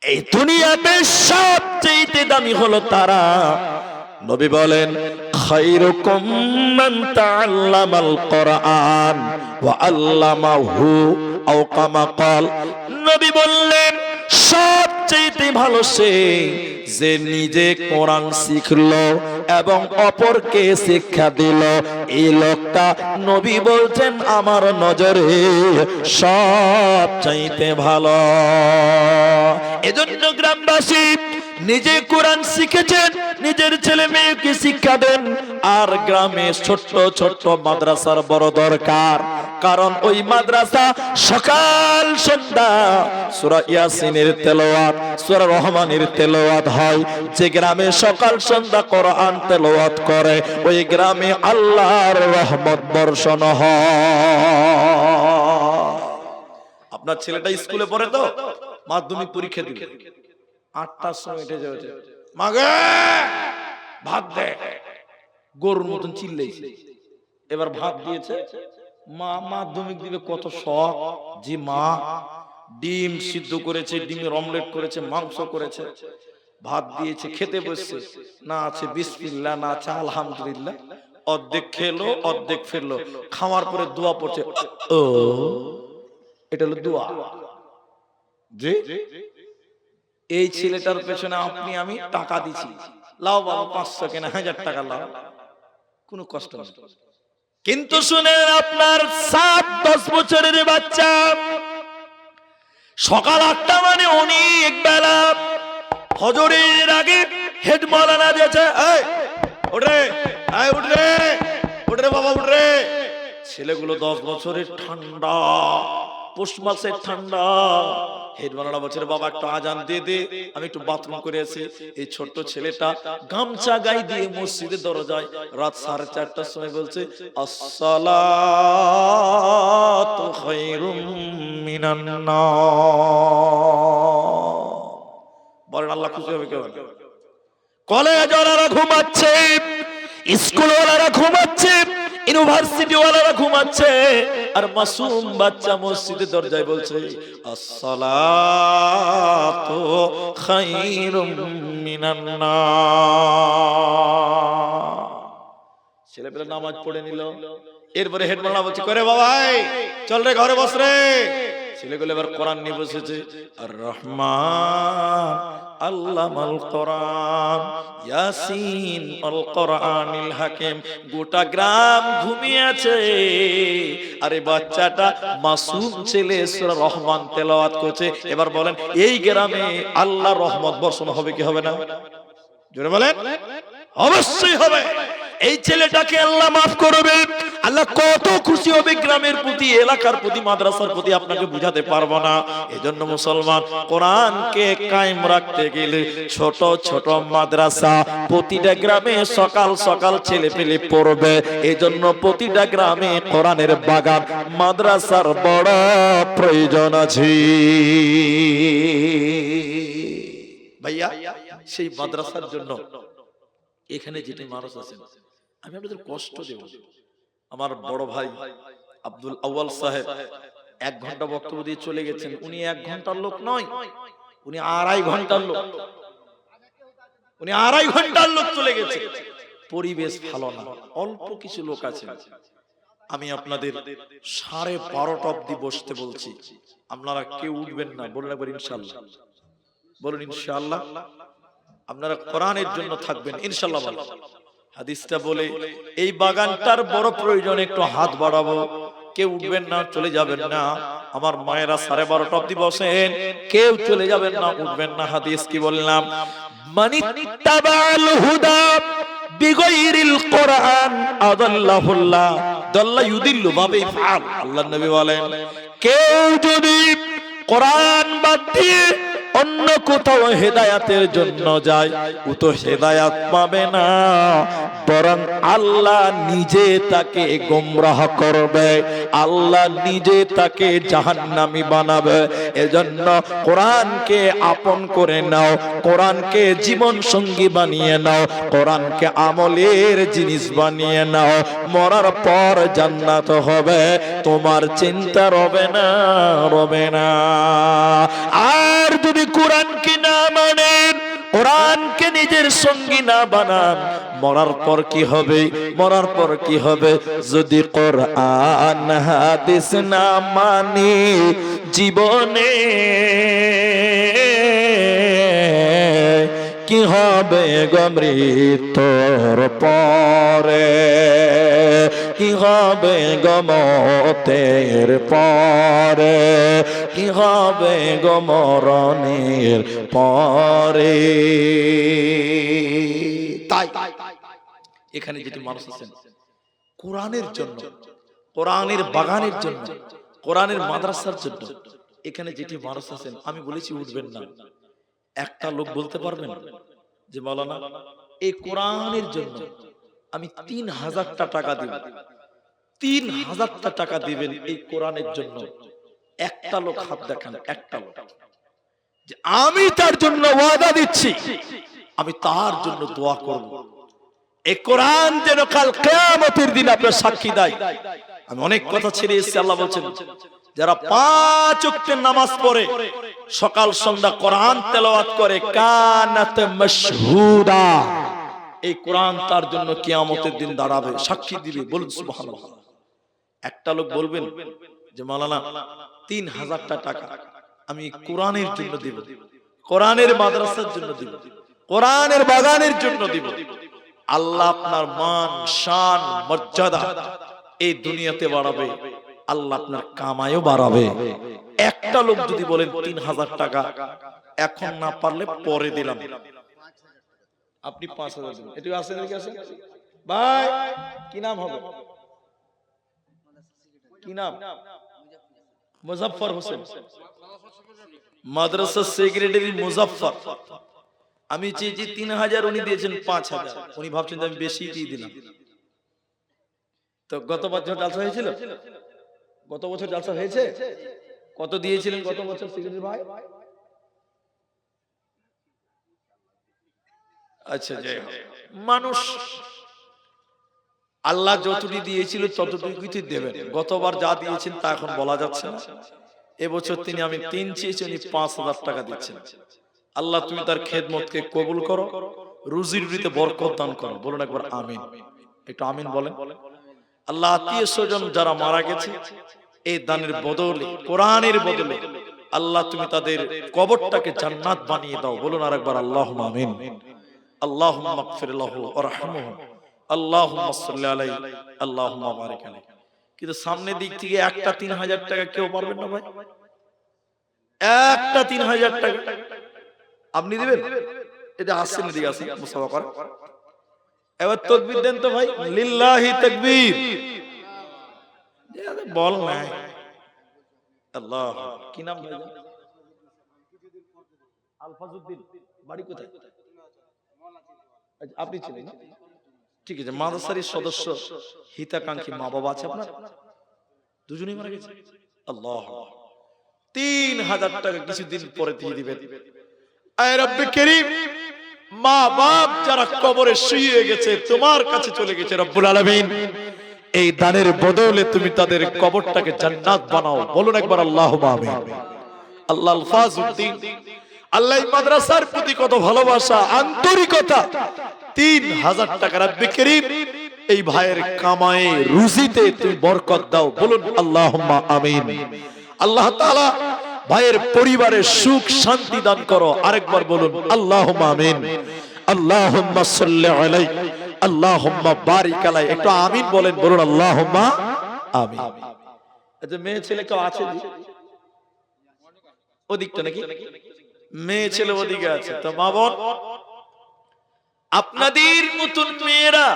এই দুনিয়াতে সবচেয়ে দামি হলো তারা। নবী বলেন, খায়রুকুম মান তাআল্লামাল কোরআন ওয়া আল্লামাহু আও কামা ক্বাল। নবী বললেন, সবচেয়ে ভালো সে যে নিজে কোরআন শিখলো এবং অপরকে শিক্ষা দিল। এই লোকটা, নবী বলছেন, আমার নজরে সবচাইতে ভালো। এজন্য গ্রামবাসী নিজে কোরআন শিখেছেন, নিজের ছেলে মেয়েকে শিক্ষা দেন। আর গ্রামে ছোট্ট ছোট্ট মাদ্রাসার বড় দরকার, কারণ ওই মাদ্রাসা সকাল সন্ধ্যা সূরা ইয়াসিনের তেলাওয়াত, সূরা রহমানের তেলাওয়াত হয়। যে গ্রামে সকাল সন্ধ্যা কোরআন তেলাওয়াত করে, ওই গ্রামে আল্লাহর রহমত বর্ষণ হয়। আপনার ছেলেটা স্কুলে পড়ে তো, মাধ্যমিক পরীক্ষা দিবে, 8টার সময় উঠে যাচ্ছে, মাগে ভাত দে, গরুর মতন চিল্লাইছে। এবার ভাত দিয়েছে, মা মাধ্যমিক দিবে, কত শখ যে মা ডিম সিদ্ধ করেছে, ডিমের অমলেট করেছে, মাংস করেছে, ভাত দিয়েছে, খেতে বসছে, না আছে বিসমিল্লাহ, না আছে আলহামদুলিল্লাহ। অর্ধেক খেলো, অর্ধেক ফেললো। খাওয়ার পরে দোয়া পড়ছে, ও এটা হলো দোয়া। জি, এই ছেলেটার পেছনে আপনি আমি টাকা দিছি, লাও বাবা 500 কেনা 1000 টাকা লাও, কোনো কষ্ট নেই। কিন্তু শুনেন, আপনার 7-10 বছরের বাচ্চা সকাল 8টা মানে অনেক বেলা, ফজরের আগে হেড মাওলানা দিয়েছে, এই উঠরে, এই উঠরে, উঠরে বাবা উঠরে। ছেলেগুলো 10 বছরের, ঠান্ডা, পৌষ মাসের ঠান্ডা। হেড মাওলানা বলছে, বাবা একটু আজান দিয়ে দে, আমি একটু বাথরুম করে আসি। এই ছোট্ট ছেলেটা গামছা গায়ে দিয়ে মসজিদের দরজায় রাত 4:30টার সময় বলছে, আসসালাতু খায়রুম মিনান নার। বলেন আল্লাহ খুশি হবে কেন? কলেজ ওয়ালারা ঘুমাচ্ছে, স্কুল ওয়ালারা ঘুমাচ্ছে, ইউনিভার্সিটি ওয়ালারা ঘুমাচ্ছে, আর মাসুম বাচ্চা মসজিদের দরজায় বলছে, আসসালাতু খায়রুম মিনান নার। ছেলেপেলে নামাজ পড়ে নিল। এরপরে হেড মাওলানা বলছে, করে বাবা চল রে, ঘরে বস রে। ছেলেগুলো এবার কোরআন নিয়ে বসেছে। আর রহমান আল্লামাল কোরআন, ইয়াসিন আল কোরআনিল হাকিম। গোটা গ্রাম ঘুমিয়ে আছে, আরে বাচ্চাটা মাসুম ছেলে সূরা রহমান তেলাওয়াত করছে। এবার বলেন, এই গ্রামে আল্লাহর রহমত বর্ষণ হবে কি হবে না? জোরে বলেন, অবশ্যই হবে। এই ছেলেটাকে আল্লাহ মাফ করবে। আল্লাহ কত খুশি হবে গ্রামের প্রতি, এলাকার প্রতি, মাদ্রাসার প্রতি, আপনাকে বুঝাতে পারবো না। এজন্য মুসলমান, কোরআনকে কায়েম রাখতে গেলে ছোট ছোট মাদ্রাসা প্রতিটা গ্রামে সকাল সকাল ছেলে পেলে পড়বে। এজন্য প্রতিটা গ্রামে কোরআনের বাগান, মাদ্রাসার বড় প্রয়োজন আছে ভাইয়া। সেই মাদ্রাসার জন্য এখানে যেটি মানুষ আছেন, আমি আপনাদের কষ্ট দেব। আমার বড় ভাই আব্দুল আউয়াল সাহেব 1 ঘন্টা বক্তব্য দিয়ে চলে গেছেন। উনি 1 ঘন্টার লোক নয়, উনি 2.5 ঘন্টার লোক। উনি 2.5 ঘন্টার লোক চলে গেছে। পরিবেশ ভালো না, অল্প কিছু লোক আছে। আমি আপনাদের 12:30 অবধি বসতে বলছি, আপনারা কেউ উঠবেন না। বলুন একবার ইনশাআল্লাহ, বলুন ইনশাআল্লাহ। আপনারা কোরআনের জন্য থাকবেন ইনশাআল্লাহ। বলুন হাদিসটা বলে এই বাগানটার বড় প্রয়োজন, একটু হাত বাড়াবো। কেউ উঠবেন না, চলে যাবেন না। আমার মায়েরা 12:30 অবধি বসেন, কেউ চলে যাবেন না, উঠবেন না। হাদিস কি বললাম? মানিত্তাবাল হুদা বিগাইরিল কোরআন আদাল্লাহুল্লাহ দাল্লা ইউদিল্লু বাবে ফাল। আল্লাহর নবী বলেন, কেউ যদি কোরআন বাদ দিয়ে অন্য কোথাও হেদায়াতের জন্য যায়, ও তো হেদায়াত পাবে না, বরং আল্লাহ নিজে তাকে গোমরাহ করবে, আল্লাহ নিজে তাকে জাহান্নামী বানাবে। এজন্য কোরআনকে আপন করে নাও, কোরআনকে জীবন সঙ্গী বানিয়ে নাও, কোরআনকে আমলের জিনিস বানিয়ে নাও। মরার পর জান্নাত হবে, তোমার চিন্তা রবে না, রবে না। আর যদি কোরআনকে না মানেন, কোরআনকে নিজের সঙ্গী না বানান, মরার পর কি হবে? মরার পর কি হবে? যদি কোরআন হাদিস না মানি জীবনে, কি হবে গো মৃত্যুর পরে? কি হবে গো মতের পরে? কি হবে গো মরণের পরে? তাই এখানে যেটি মানুষ আছেন কোরআনের জন্য, কোরআনের বাগানের জন্য, কোরআনের মাদ্রাসার জন্য, এখানে যেটি মানুষ আছেন, আমি বলেছি উঠবেন না। একটা লোক বলতে পারবেন যে মাওলানা এই কোরআনের জন্য আমি 3000 টাকা দিব? 3000 টাকা দিবেন এই কোরআনের জন্য? একটা লোক হাত দেখান, একটা লোক। যে আমি তার জন্য ওয়াদা দিচ্ছি, আমি তার জন্য দোয়া করব, এই কোরআন যেন কাল কিয়ামতের দিন আপনার সাক্ষী দেয়। আমি অনেক কথা ছেড়ে এসেছি। আল্লাহ বলছেন, যারা 5 ওয়াক্তের নামাজ পড়ে, সকাল সন্ধ্যা কোরআন তেলাওয়াত করে, কানাত মাশহুদা, এই কোরআন তার জন্য কিয়ামতের দিন দাঁড়াবে, সাক্ষী দিবে। বলুন সুবহানাল্লাহ। একটা লোক বলবেন যে মাওলানা 3000 টাকা আমি কোরআনের জন্য দিব, কোরআনের মাদ্রাসার জন্য দিব, কোরআনের বাগানের জন্য দিব। আল্লাহ আপনার মান, শান, মর্যাদা এই দুনিয়াতে বাড়াবে, আল্লাহ আপনার কামাইও বাড়াবে। একটা লোক যদি বলেন 3000 টাকা এখন না পারলে পরে দিলাম, আপনি 5000 দিন। এটুকু আছে নাকি? আছে ভাই? কি নাম হবে? কি নাম? মুজাফফর হোসেন, মাদ্রাসা সেক্রেটারি মুজাফফর। আমি চেয়েছি 3000, উনি দিয়েছেন 5000। উনি ভাবছেন আমি বেশি দিয়ে দিলাম। তো গত বছর জালসা হয়েছিল, গত বছর জালসা হয়েছে, কত দিয়েছিলেন গত বছর সেক্রেটারি ভাই? আচ্ছা, যাই হোক, মানুষ আল্লাহ যতটুকু দিয়েছিল ততটুকুই দেবেন। গতবার যা দিয়েছেন তা এখন বলা যাচ্ছে না। এবছর তিনি, আমি 3 চেয়েছি, উনি 5000 টাকা দিচ্ছেন। আল্লাহ তুমি তার খেদমতকে কবুল করো, রুজি রুজিতে বরকত দান করো। বলুন একবার আমিন। একটু আমিন বলেন। আল্লাহ আত্মীয় স্বজন যারা মারা গেছে, এই দানের বদলে, কোরআনের বদলে আল্লাহ তুমি তাদের কবরটাকে জান্নাত বানিয়ে দাও। বলুন আরেকবার আল্লাহুম্মা আমিন। আল্লাহুম্মা মাগফির লাহু ওয়ারহামহু, আল্লাহুম্মা সাল্লি আলাইহি, আল্লাহুম্মা বারিক আলাইহি। কিন্তু সামনে দিক থেকে একটা 3000 টাকা কেউ পারবেন না ভাই? একটা 3000 টাকা আপনি দিবেন? এটা আসছেন, দিকে আসেন, মুসাফা করেন। এবার তাকবীর দেন তো ভাই, লিল্লাহি তাকবীর। বল নাই আল্লাহ। কি নাম ভাই? আলফাজউদ্দিন, বাড়ি কোথায়? আপনি ছিলেন না? ঠিক আছে, মাদ্রাসার সদস্য, হিতাকাঙ্ক্ষী মা বাবা আছে আপনার? দুজনেই মারা গেছে। আল্লাহ, 3000 টাকা কিছুদিন পরে দিয়ে দিবেন। আয় রব্বে কারীম, মা বাপ যারা কবরে শুয়ে গেছে তোমার কাছে চলে গেছে রব্বুল আলামিন, এই দানের বদলে তুমি তাদের কবরটাকে জান্নাত বানাও। বলুন একবার আল্লাহুম্মা আমিন। আল্লাহ আলফাজউদ্দিন, আল্লাহ মাদ্রাসার প্রতি কত ভালোবাসা, আন্তরিকতা। 3000 টাকা রব্বে কারীম এই ভাইয়ের কামায়ে রুজিতে তুমি বরকত দাও। বলুন আল্লাহুম্মা আমিন। আল্লাহ তাআলা ভাইয়ের পরিবারে সুখ শান্তি দান করো। আরেকবার বলুন আল্লাহুম্মা আমিন। আল্লাহুম্মা সাল্লি আলাইহি, আল্লাহুম্মা বারিক আলাইহি। একটু আমিন বলেন, বলুন আল্লাহুম্মা আমিন। আচ্ছা, মেয়ে ছেলে কেউ আছে? ওদিকটা নাকি মেয়ে ছেলে ওদিকে আছে। তো মা বোন, আপনাদের মতন মেয়েরা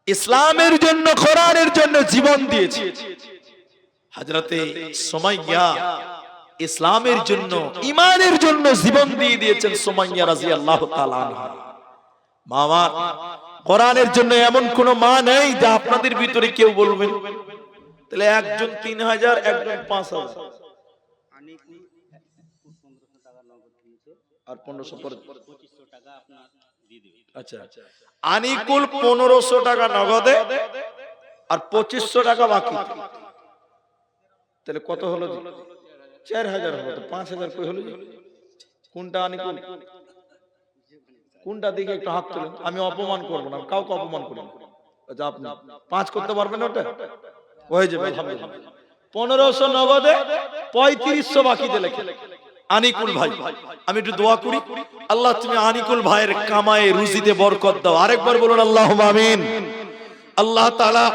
ইসলামের জন্য, কোরআনের জন্য জীবন দিয়েছে। হযরতে সুমাইয়া ইসলামের জন্য, ঈমানের জন্য জীবন দিয়ে দিয়েছেন সুমাইয়া রাদিয়াল্লাহু তাআলা আনহা। মামা, কোরআনের জন্য এমন কোন মা নেই যা আপনাদের ভিতরে কেউ বলবেন। তাহলে একজন 3000, একজন 5000, আর 1500 পরে 2500 টাকা আপনার দিয়ে দিবেন। আচ্ছা, আনিকুল 1500 টাকা নগদে আর 2500 টাকা বাকি। তাহলে কত হলো? 4000 হলো। তো 5000 কই হলো? কোনটা আনিকুল? কোনটা দিকে একটু হাত তুলেন। আমি অপমান করব না, কাউকে অপমান করব না। আচ্ছা, আপনি 5 করতে পারবেন ওটা? হয়ে যাবে আলহামদুলিল্লাহ। 1500 নগদে, 3500 বাকিতে লেখে। আনিকুল ভাই, আমি একটু দোয়া করি, আল্লাহ তুমি আনিকুল ভাইয়ের কামায়ে রুজিতে বরকত দাও। আরেকবার বলুন আল্লাহুম্মা আমিন। আল্লাহ তাআলা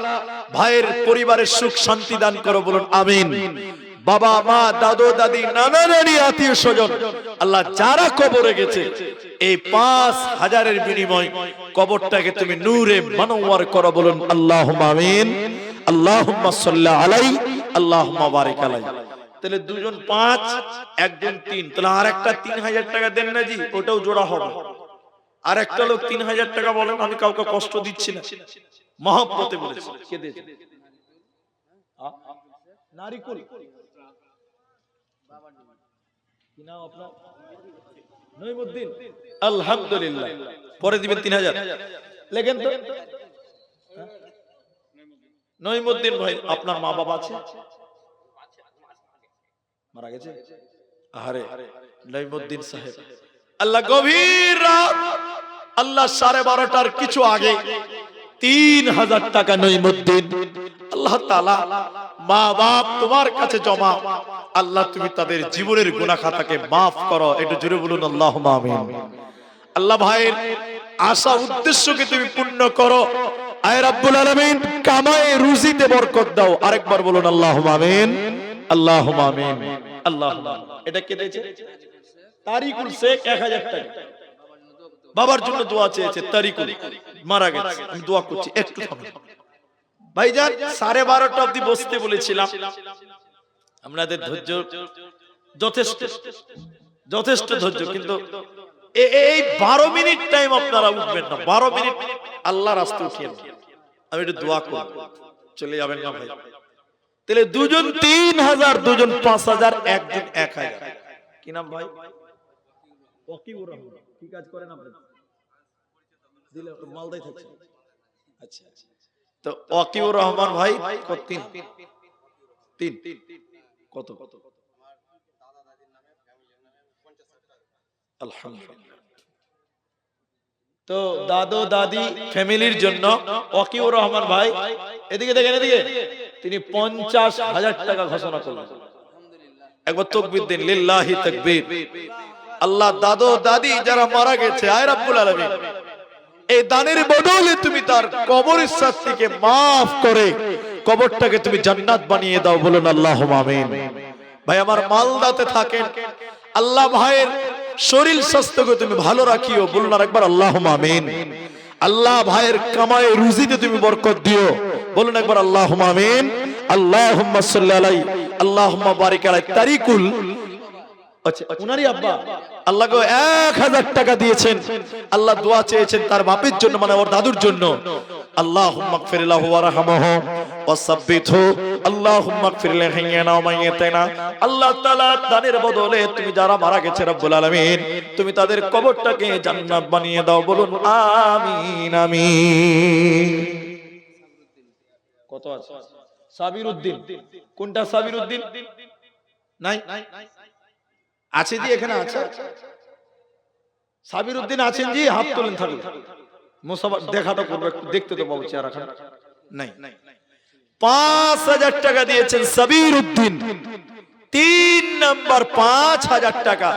ভাইয়ের পরিবারের সুখ শান্তি দান করো। বলুন আমিন। বাবা মা, দাদু দাদি, নানা নানি, আত্মীয় স্বজন, আল্লাহ যারা কবরে গেছে এই 5000 এর বিনিময় কবরটাকে তুমি নূরে মানওয়ার করো। বলুন আল্লাহুম্মা আমিন। আল্লাহুম্মা সাল্লি আলাইহি, আল্লাহুম্মা বারিক আলাইহি। তাহলে দুজন 5, একজন 3, তাহলে আরেকটা 3000 টাকা দেন না জি, ওটাও জোড়া হবে। আরেকটা লোক 3000 টাকা বলেন। আমি কাউকে কষ্ট দিচ্ছি না, মহব্বতে বলেছি। কে দিয়েছে? নারিকুল। কি নাম আপনার? নঈমুদ্দিন। আলহামদুলিল্লাহ। পরে দিবেন 3000। লেখেন তো। নঈমুদ্দিন ভাই, আপনার মা বাবা আছে? মারা গেছে? আরে নঈমুদ্দিন সাহেব, আল্লাহ গভীর রাত, আল্লাহ 12:30টার কিছু আগে 3000 টাকা নঈমুদ্দিন, আল্লাহ তাআলা মা বাপ তোমার কাছে জমা। আল্লাহ তুমি তাদের জীবনের গুনাহ খাতাকে maaf করো। একটু জোরে বলুন আল্লাহুম্মা আমিন। আল্লাহ ভাইয়ের আশা উদ্দেশ্যকে তুমি পূর্ণ করো। আয় রব্বুল আলামিন, কামায়ে রুজিতে বরকত দাও। আরেকবার বলুন আল্লাহুম্মা আমিন। আল্লাহুম্মা আমিন। আল্লাহুম্মা। এটা কে দিয়েছে? তারিকুল শেখ, 1000 টাকা। বাবার জন্য দোয়া চেয়েছে। তারিকুল মারা গেছে, আমি দোয়া করছি। একটু থামুন ভাইজান, 12:30 অবধি বসতে বলেছিলাম। আপনাদের ধৈর্য যথেষ্ট, যথেষ্ট ধৈর্য, কিন্তু এই 12 মিনিট টাইম আপনারা উঠবেন না। 12 মিনিট আল্লাহর রাস্তায় উঠিয়ে আমি একটু দোয়া করব, চলে যাবেন না ভাই। তাহলে দুজন 3000, দুজন 5000, একজন 1000। কি নাম ভাই? ওয়াকিউর রহমান। কি কাজ করেন আপনি? দিলে মালদায় থাকছে। আচ্ছা, তো ওয়াকিউর রহমান ভাই কত? 3 কত? আলহামদুলিল্লাহ। তো দাদু দাদি ফ্যামিলির জন্য ওয়াকিউর রহমান ভাই, এদিকে দেখেন, এদিকে, তিনি 50,000 টাকা ঘোষণা করলেন। একবার তাকবীর দেন, লিল্লাহি তাকবীর। আল্লাহ দাদু দাদি যারা মারা গেছে, আয় রব্বুল আলামিন, এই দানের বদলে তুমি তার কবরের শাস্তিকে maaf করে কবরটাকে তুমি জান্নাত বানিয়ে দাও। বলুন আল্লাহুম্মা আমিন। ভাই আমার মালদাতে থাকেন, আল্লাহ ভাইয়ের শরীর স্বাস্থ্যকে তুমি ভালো রাখিও। বলুন আরেকবার আল্লাহুম্মা আমিন। আল্লাহ ভাইয়ের কামায়ে রুজিতে তুমি বরকত দিও। বলুন একবার আল্লাহুম্মা আমিন। আল্লাহুম্মা সাল্লি আলাইহি আল্লাহুম্মা বারিক আলাইহি। তারিকুল, আচ্ছা উনারই আব্বা আল্লাহকে 1000 টাকা দিয়েছেন। আল্লাহ দোয়া চেয়েছেন তার বাপের জন্য, মানে ওর দাদুর জন্য। আল্লাহুম্মা গফির লাহু ওয়ারহামহু ওয়াসাব্বিতহু আল্লাহুম্মা গফির লিহাইয়িনা ওয়া মাইয়িতিনা। আল্লাহ তাআলা দানের বদলে তুমি যারা মারা গেছে রব্বুল আলামিন, তুমি তাদের কবরটাকে জান্নাত বানিয়ে দাও। বলুন আমিন আমিন। কত আছে? সাবির উদ্দিন। কোনটা সাবির উদ্দিন? নাই আছে জি, এখানে আছে সাবির উদ্দিন আছেন জি, হাত তোলেন। থাকবে মুসাফা দেখাটা করবে, একটু দেখতে তো পাবো চেহারা খান। নাই, 5000 টাকা দিয়েছেন সাবির উদ্দিন। 3 নাম্বার 5000 টাকা।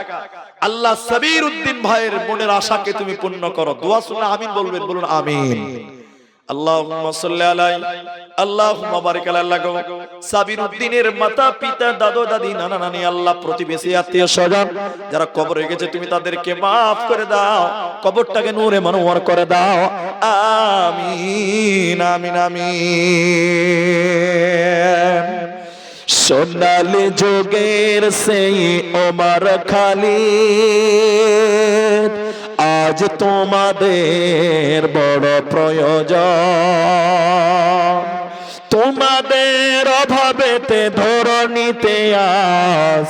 আল্লাহ সাবির উদ্দিন ভাইয়ের মনের আশাকে তুমি পূর্ণ করো। দোয়া শুনে আমিন বলবেন। বলুন আমিন। আল্লাহুম্মা সাল্লি আলাইহি আল্লাহুম্মা বারিক আলাইহি। সাবির উদ্দিনের মাতা পিতা, দাদু দাদি, নানা নানি, আল্লাহ প্রতিবেশী আত্মীয় স্বজন যারা কবরে গেছে তুমি তাদেরকে maaf করে দাও, কবরটাকে নূরে মনোয়ার করে দাও। আমিন আমিন আমিন। সোনালী যুগের সেই ওমর খালিদ, আজ তোমাদের বড় প্রয়োজন। তোমাদের অভাবেতে ধরণীতে আজ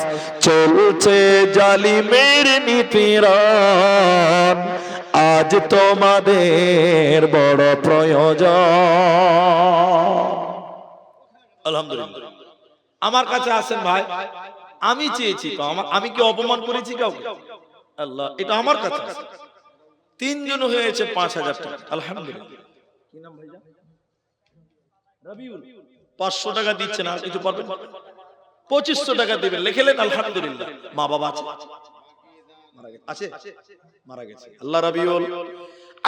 চলছে জালিমের নিপীড়ন। আজ তোমাদের বড় প্রয়োজন। আলহামদুলিল্লাহ। আমার কাছে আসেন ভাই, আমি চেয়েছি তো, আমি কি অপমান করেছি কাউকে? আল্লাহ, এটা আমার কাছে 3 জন হয়েছে 5000 টাকা। আলহামদুলিল্লাহ। কি নাম ভাইয়া? রবিউল। 500 টাকা দিচ্ছেন, আর কিছু পারবেন? 2500 টাকা দিবেন, লিখেলেন। আলহামদুলিল্লাহ। মা বাবা আছে? আছে, মারা গেছে। আল্লাহ রবিউল,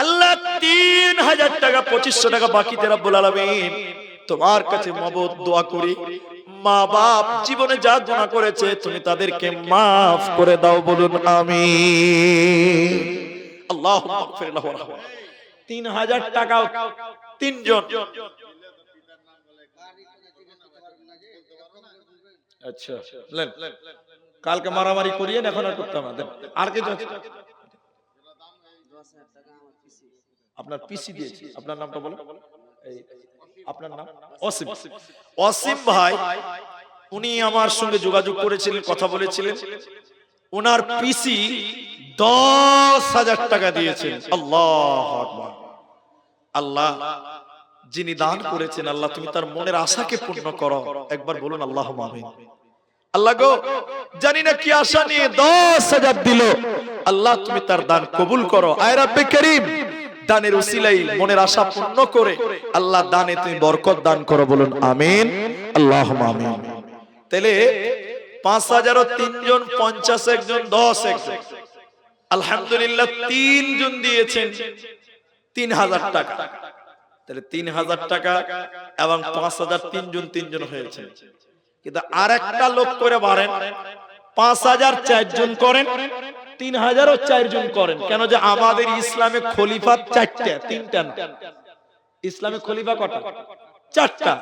আল্লাহ 3000 টাকা 2500 টাকা বাকিতে রব্বুল আলামিন তোমার কাছে মাবুদ দোয়া করি, মা বাপ জীবনে যা গুনাহ করেছে তুমি তাদেরকে maaf করে দাও। বলুন আমিন। আল্লাহুম্মা গফির লাহু ওয়ারহামহু। 3000 টাকা 3 জন। আচ্ছা লেন, কালকে মারামারি করিয়েন, এখন আর করতে হবে না। আর কিছু আপনার পিসি দিয়েছি, আপনার নামটা বলেন। এই আপনার নাম? অসীম। অসীম ভাই, উনি আমার সঙ্গে যোগাযোগ করেছিলেন, কথা বলেছিলেন। ওনার পিসি 10000 টাকা দিয়েছেন। আল্লাহু আকবার। আল্লাহ যিনি দান করেছেন, আল্লাহ তুমি তার মনের আশাকে পূর্ণ করো। একবার বলুন আল্লাহুম্মা আমিন। আল্লাহ গো, জানি না কি আশা নিয়ে 10000 দিল, আল্লাহ তুমি তার দান কবুল করো। আয় রাব্বে করিম, দানের উসিলাই মনের আশা পূর্ণ করে আল্লাহ দানে তুমি বরকত দান করো। বলুন আমিন। আল্লাহুম্মা আমিন। তাহলে 5000 ও 3 জন, 50 একজন, 10 একজন। আলহামদুলিল্লাহ 3 জন দিয়েছেন 3000 টাকা। তাহলে 3000 টাকা এবং 5000, 3 জন হয়েছে। কিন্তু আরেকটা লোক করে বাড়েন, 5000 4 জন করেন, 3000 ও 4 জন করেন। কেন যে আমাদের ইসলামে খলিফা 4টা, 3টা না। ইসলামে খলিফা কটা? 4টা।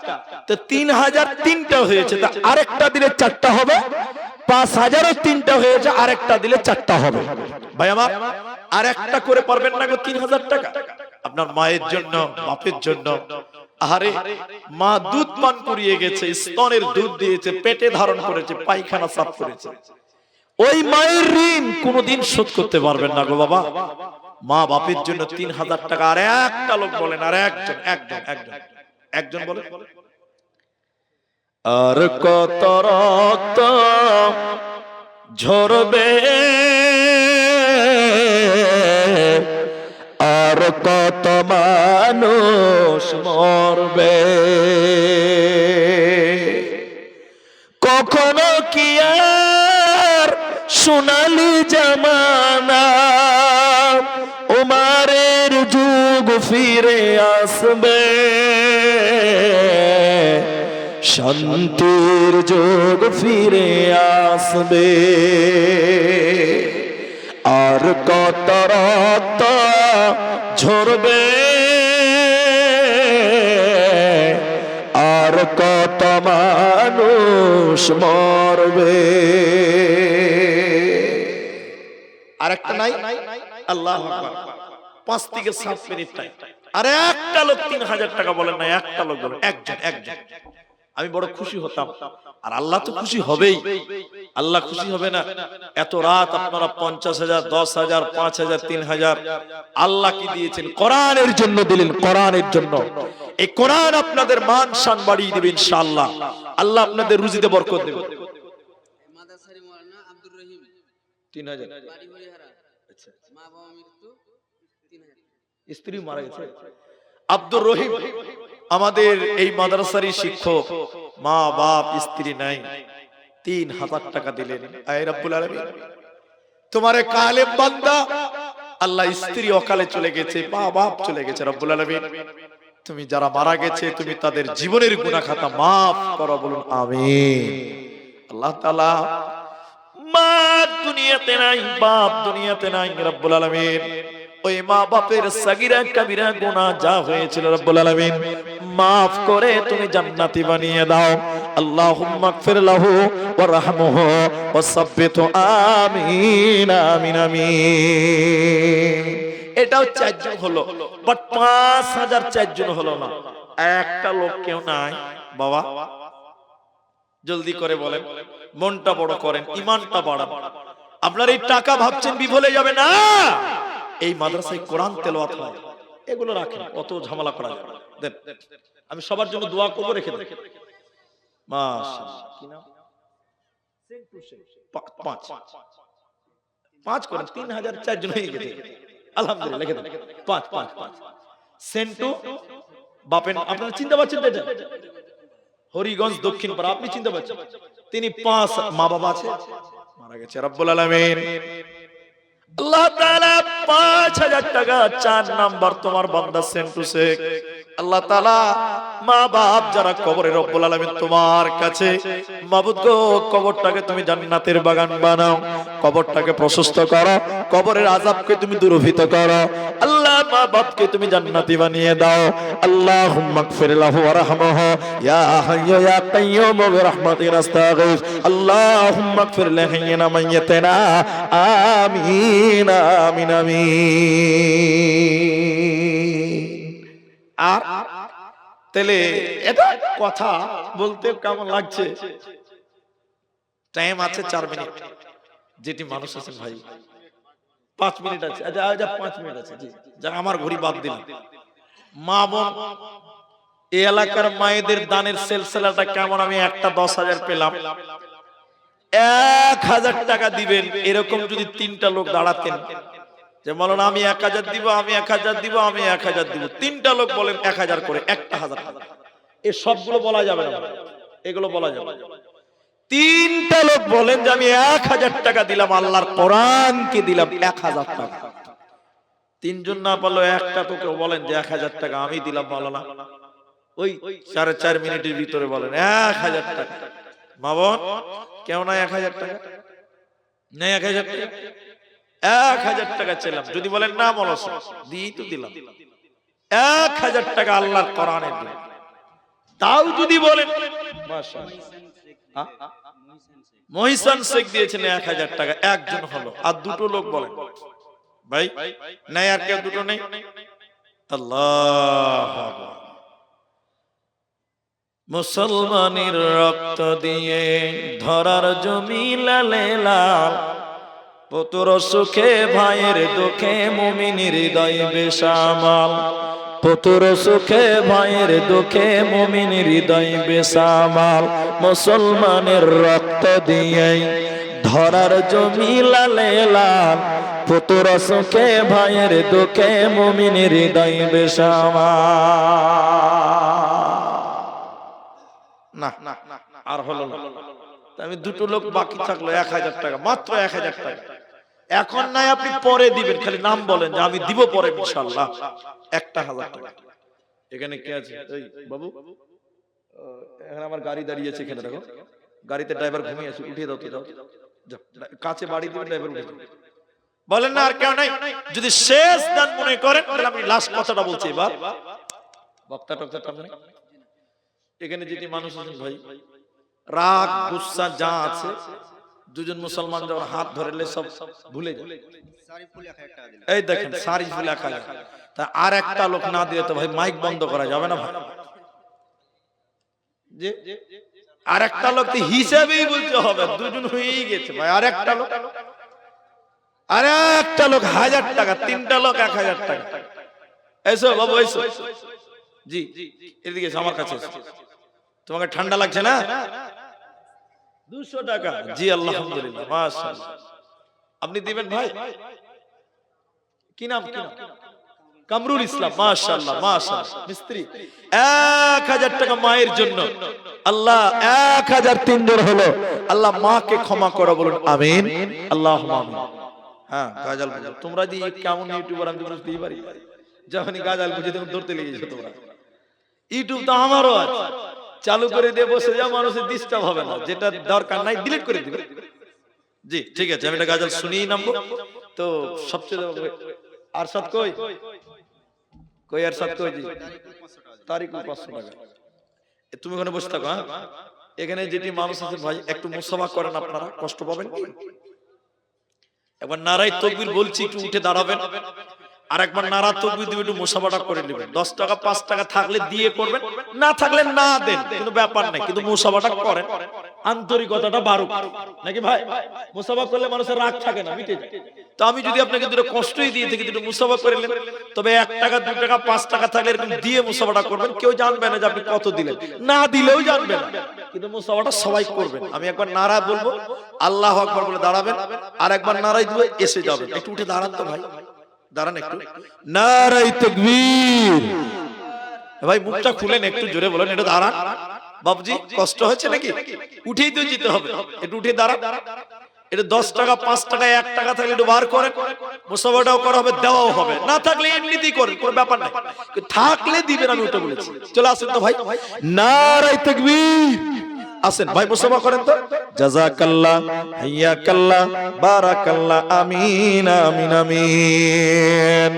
তো 3000 3টা হয়েছে, তা আরেকটা দিলে 4টা হবে। 5000 ও 3টা হয়েছে, আরেকটা দিলে 4টা হবে। ভাই আমার, আরেকটা করে পারবেন না গো 3000 টাকা? আপনার মায়ের জন্য, বাপের জন্য। আহারে, মা দুধ পান করিয়ে গেছে, স্তনের দুধ দিয়েছে, পেটে ধারণ করেছে, পায়খানা সাফ করেছে। ওই মায়ের ঋণ কোনদিন শোধ করতে পারবেন না গো বাবা। মা বাপের জন্য 3000 টাকা। আর একটা লোক বলেন, আর একজন বলেন, আর কত রক্ত ঝরবে, আর কত মানুষ মরবে, কখনো কি আর সোনালী জামানা উমারের যুগ ফিরে আসবে, শান্তির যুগ ফিরে আসবে। আর কত রক্ত ঝরবে, আর কত মানুষ মরবে। আরেকটা নাই, আল্লাহু আকবার। 5 থেকে 7 মিনিট টাইম। আর একটা লোক 3000 টাকা বলেন না, একটা লোক বলেন, একজন। আমি বড় খুশি হতাম। আর আল্লাহ তো খুশি হবেই। আল্লাহ খুশি হবে না? এত রাত আপনারা 50,000, 10,000, 5,000, 3,000 আল্লাহ কি দিয়েছেন? কোরআনের জন্য দিলেন, কোরআনের জন্য। এই কোরআন আপনাদের মান শান বাড়িয়ে দেবে ইনশাআল্লাহ। আল্লাহ আপনাদের রুজিতে বরকত দেবে। মাদাসারি মাওলানা আব্দুর রহিম 3,000, বাড়ি হরিহারা। আচ্ছা, মা বাবা মৃত্যু 3,000, স্ত্রী মারা গেছে। আব্দুর রহিম আমাদের এই মাদ্রাসারই শিক্ষক, মা বাপ স্ত্রী নাই, 3,000 টাকা দিলেন। আয় রব্বুল আলামিন, তোমার কালেম বান্দা আল্লাহ স্ত্রী অকালে চলে গেছে, মা বাপ চলে গেছে, রব্বুল আলামিন তুমি যারা মারা গেছে তুমি তাদের জীবনের গুনাহ খাতা maaf করো, বলুন আমিন। আল্লাহ তাআলা মা দুনিয়াতে নাই, বাপ দুনিয়াতে নাই, রব্বুল আলামিন ওই মা বাপের সাগীরা কাবীরা গুনাহ যা হয়েছিল রব্বুল আলামিন maaf করে তুমি জান্নাতি বানিয়ে দাও। আল্লাহুম্মা গফির লাহু ওয়ারহামহু ওয়াসাব্বিতহু, আমিন আমিন আমিন। এটাও 4 জন হলো, বাট 5,000 4 জন হলো না। একটা লোক কেউ নাই বাবা, জলদি করে বলেন, মনটা বড় করেন, ঈমানটা বাড়ান। আপনার এই টাকা ভাবছেন বিফলে যাবে না, এই মাদ্রাসায় কোরআন তেলাওয়াত হয়, এগুলো রাখেন, অত ঝামেলা করা যাবে না। দেন, আমি সবার জন্য দোয়া করব, রেখে দেন। মাশাআল্লাহ, কি নাম? পাঁচ করেন, 3,000 4 জন হয়ে গেছে, আলহামদুলিল্লাহ, রেখে দেন। 5 সেন্টু বাপেন, আপনারা চিন্তা পাচ্ছেন তো? এটা হরিগঞ্জ দক্ষিণ পাড়া, আপনি চিন্তা পাচ্ছেন? তিনি 5 মা বাবা আছে, মারা গেছে, রব্বুল আলামিন আল্লাহ তাআলা 5,000 টাকা 4 নাম্বার তোমার বান্দা সেন্টু শেখ, আল্লাহ তাআলা মা বাপ যারা কবরে, রব্বুল আলামিন তোমার কাছে মাবুদ গো, কবরটাকে তুমি জান্নাতের বাগান বানাও, কবরটাকে প্রশস্ত করো, কবরের আযাবকে তুমি দূরীভূত করো, আল্লাহ মা বাপকে তুমি জান্নাতি বানিয়ে দাও। আল্লাহুম্মা গফির লাহু ওয়ারহামহু ইয়া হাইয়্যু ইয়া কাইয়্যুম বিরহমাতিকা আস্তাগীথ, আল্লাহুম্মা গফির লিহাইয়িনা মাইয়িতিনা, আমিন আমিন আমিন। আর তাহলে এটা কথা বলতে কেমন লাগছে? টাইম আছে 4 মিনিট, যেটি মানুষ আছেন ভাই 5 মিনিট আছে, আচ্ছা 5 মিনিট আছে, জি যা, আমার ঘড়ি বাদ দিন। মা বোন, এই এলাকার মায়েদের দানের সিলসিলাটা কেমন? আমি একটা 10,000 পেলাম, 1,000 টাকা দিবেন, এরকম যদি 3টা লোক দাঁড়াতেন যে বলেন আমি 1,000 দিব, আমি 1,000 দিব, আমি 1,000 দিব, 3টা লোক বলেন 1,000 করে, একটা 1,000 টাকা, এই সবগুলো বলা যাবে না, এগুলো বলা যাবে না। 3টা লোক বলেন যে আমি 1,000 টাকা দিলাম, আল্লাহর কোরআনকে দিলাম 1,000 টাকা। 3 জন না পারলো, একটা তো কেউ বলেন যে 1,000 টাকা আমি দিলাম, বলো না, ওই 4.5 মিনিটের ভিতরে বলেন 1,000 টাকা। মা বোন কেউ না 1,000 টাকা নেই, 1,000 টাকা, 1,000 টাকা ছিলাম, যদি বলেন না মনস দিই তো দিলাম 1,000 টাকা আল্লাহর কোরআনের জন্য। তাও যদি বলেন মাশাআল্লাহ, মহিসান শেখ দিয়েছেন 1,000 টাকা, একজন হলো, আর 2টো লোক বলেন ভাই নাই, আর কেউ 2টো নেই? আল্লাহু আকবার। মুসলমানের রক্ত দিয়ে ধরার জমি লালে লাল, পুত্র সুখে ভাইয়ের দুঃখে মুমিনের হৃদয় বেসামাল, পুত্র সুখে ভাইয়ের দুঃখে মুমিনের হৃদয় বেসামাল, মুসলমানের রক্ত দিয়ে ধরার জমি লালে লাল, পুত্র সুখে ভাইয়ের দুঃখে মুমিনের হৃদয় বেসামাল। না আর হলো না, আমি 2টো লোক বাকি থাকলো, 1,000 টাকা, মাত্র 1,000 টাকা। এখন নাই, আপনি পরে দিবেন, খালি নাম বলেন যে আমি দিব পরে ইনশাআল্লাহ। 1,000 টাকা। এখানে কে আছে? এই বাবু, এখানে আমার গাড়ি দাঁড়িয়ে আছে, এখানে দেখো, গাড়িতে ড্রাইভার ঘুমিয়ে আছে, উঠিয়ে দাও তো, যাও কাছে বাড়ি দিবেন, ড্রাইভার উঠে যাও। বলেন না আর কেউ নাই? যদি শেষ দান মনে করেন তাহলে আমি লাস্ট কথাটা বলছি এবার। বক্তা টক্তা টানবেন না। এখানে যেটি মানুষ আছেন ভাই, রাগ গুসা যা আছে, দুজন মুসলমান যখন হাত ধরলে সব ভুলে যায়। এই দেখেন সারি ফুল 1000, তা আর একটা লোক না দিলে তো ভাই মাইক বন্ধ করা যাবে না ভাই। যে আর একটা লোক তো হিসাবেই বলতে হবে, দুজন হয়েই গেছে ভাই। আর একটা লোক 1000 টাকা, 3টা লোক 1000 টাকা। এসো বাবু এসো, জি এদিকে এসো, আমার কাছে এসো। তোমাকে ঠান্ডা লাগছে না? 200 টাকা, জি আলহামদুলিল্লাহ, মাশাআল্লাহ। আপনি দিবেন ভাই? কি নাম? কামরুল ইসলাম, মাশাআল্লাহ মাশাআল্লাহ। মিস্ত্রি 1000 টাকা মায়ের জন্য। আল্লাহ 1000 তিনজন হলো। আল্লাহ মাকে ক্ষমা করো, বলুন আমিন, আল্লাহুম্মা আমিন। হ্যাঁ গাজাল বুঝো, তোমরা যে কেমন ইউটিউবার আমি বুঝতেই পারি। যখনই গাজাল বুঝে তখন ধরতে লেগেছো তোমরা। ইউটিউব তো আমারও আছে, চালু করে দিয়ে বসে যাও, মানুষের ডিস্টার্ব হবে না। যেটা দরকার নাই ডিলিট করে দিবে। জি ঠিক আছে, আমি এটা গাজাল শুনিয়ে নামবো। তো সবচেয়ে আরশাদ কই আরশাদ কই? জি তারিকুল 500 টাকা। তুমি ওখানে বসে থাকো। হ্যাঁ এখানে যেটি মানুষ আছে ভাই, একটু মুসাফা করেন, আপনারা কষ্ট পাবেন কি? একবার নারায়ে তাকবীর বলছি, একটু উঠে দাঁড়াবেন। আর একবার নারা তাকবীর দিয়ে একটু মুসাফাটা করে নেবেন। 10 টাকা 5 টাকা থাকলে দিয়ে করবেন, না থাকলে না দেন, কোনো ব্যাপার নাই, কিন্তু মুসাফাটা করেন। আন্তরিকতাটা বাড়ুক নাকি ভাই? মুসাফা করলে মানুষের রাগ থাকে না, মিটে যায়। তো আমি যদি আপনাকে দুটো কষ্টই দিয়ে থাকি, দুটো মুসাফা করে নেন, তবে 1 টাকা 2 টাকা 5 টাকা থাকলে এরকম দিয়ে মুসাফাটা করবেন। কেউ জানবে না যে আপনি কত দিলেন, না দিলেও জানবে না, কিন্তু মুসাফাটা সবাই করবেন। আমি একবার নারা বলবো, আল্লাহু আকবার বলে দাঁড়াবেন, আর একবার নারাই দিয়ে এসে যাবেন। একটু উঠে দাঁড়ান তো ভাই, দাঁড়ান একটু। নারায়ে তাকবীর। ভাই মুখটা খুলেন, একটু জোরে বলেন, এটা দাঁড়ান। বাবুজি কষ্ট হচ্ছে নাকি? উঠেই তো যেতে হবে, একটু উঠে দাঁড়ান। এটা 10 টাকা 5 টাকা 1 টাকা থাকলে একটু বার করেন, মুসাফাটাও করা হবে, দেওয়াও হবে। না থাকলে এমনিতেই করেন, কোনো ব্যাপার নাই, থাকলে দিবেন। আমি ওটা বলেছি। চলে আসেন তো ভাই, নারায়ে তাকবীর। আসেন ভাই, মুসাফা করেন তো। জাযাকাল্লাহ, হাইয়াকাল্লাহ, বারাকাল্লাহ, আমিন আমিন আমিন।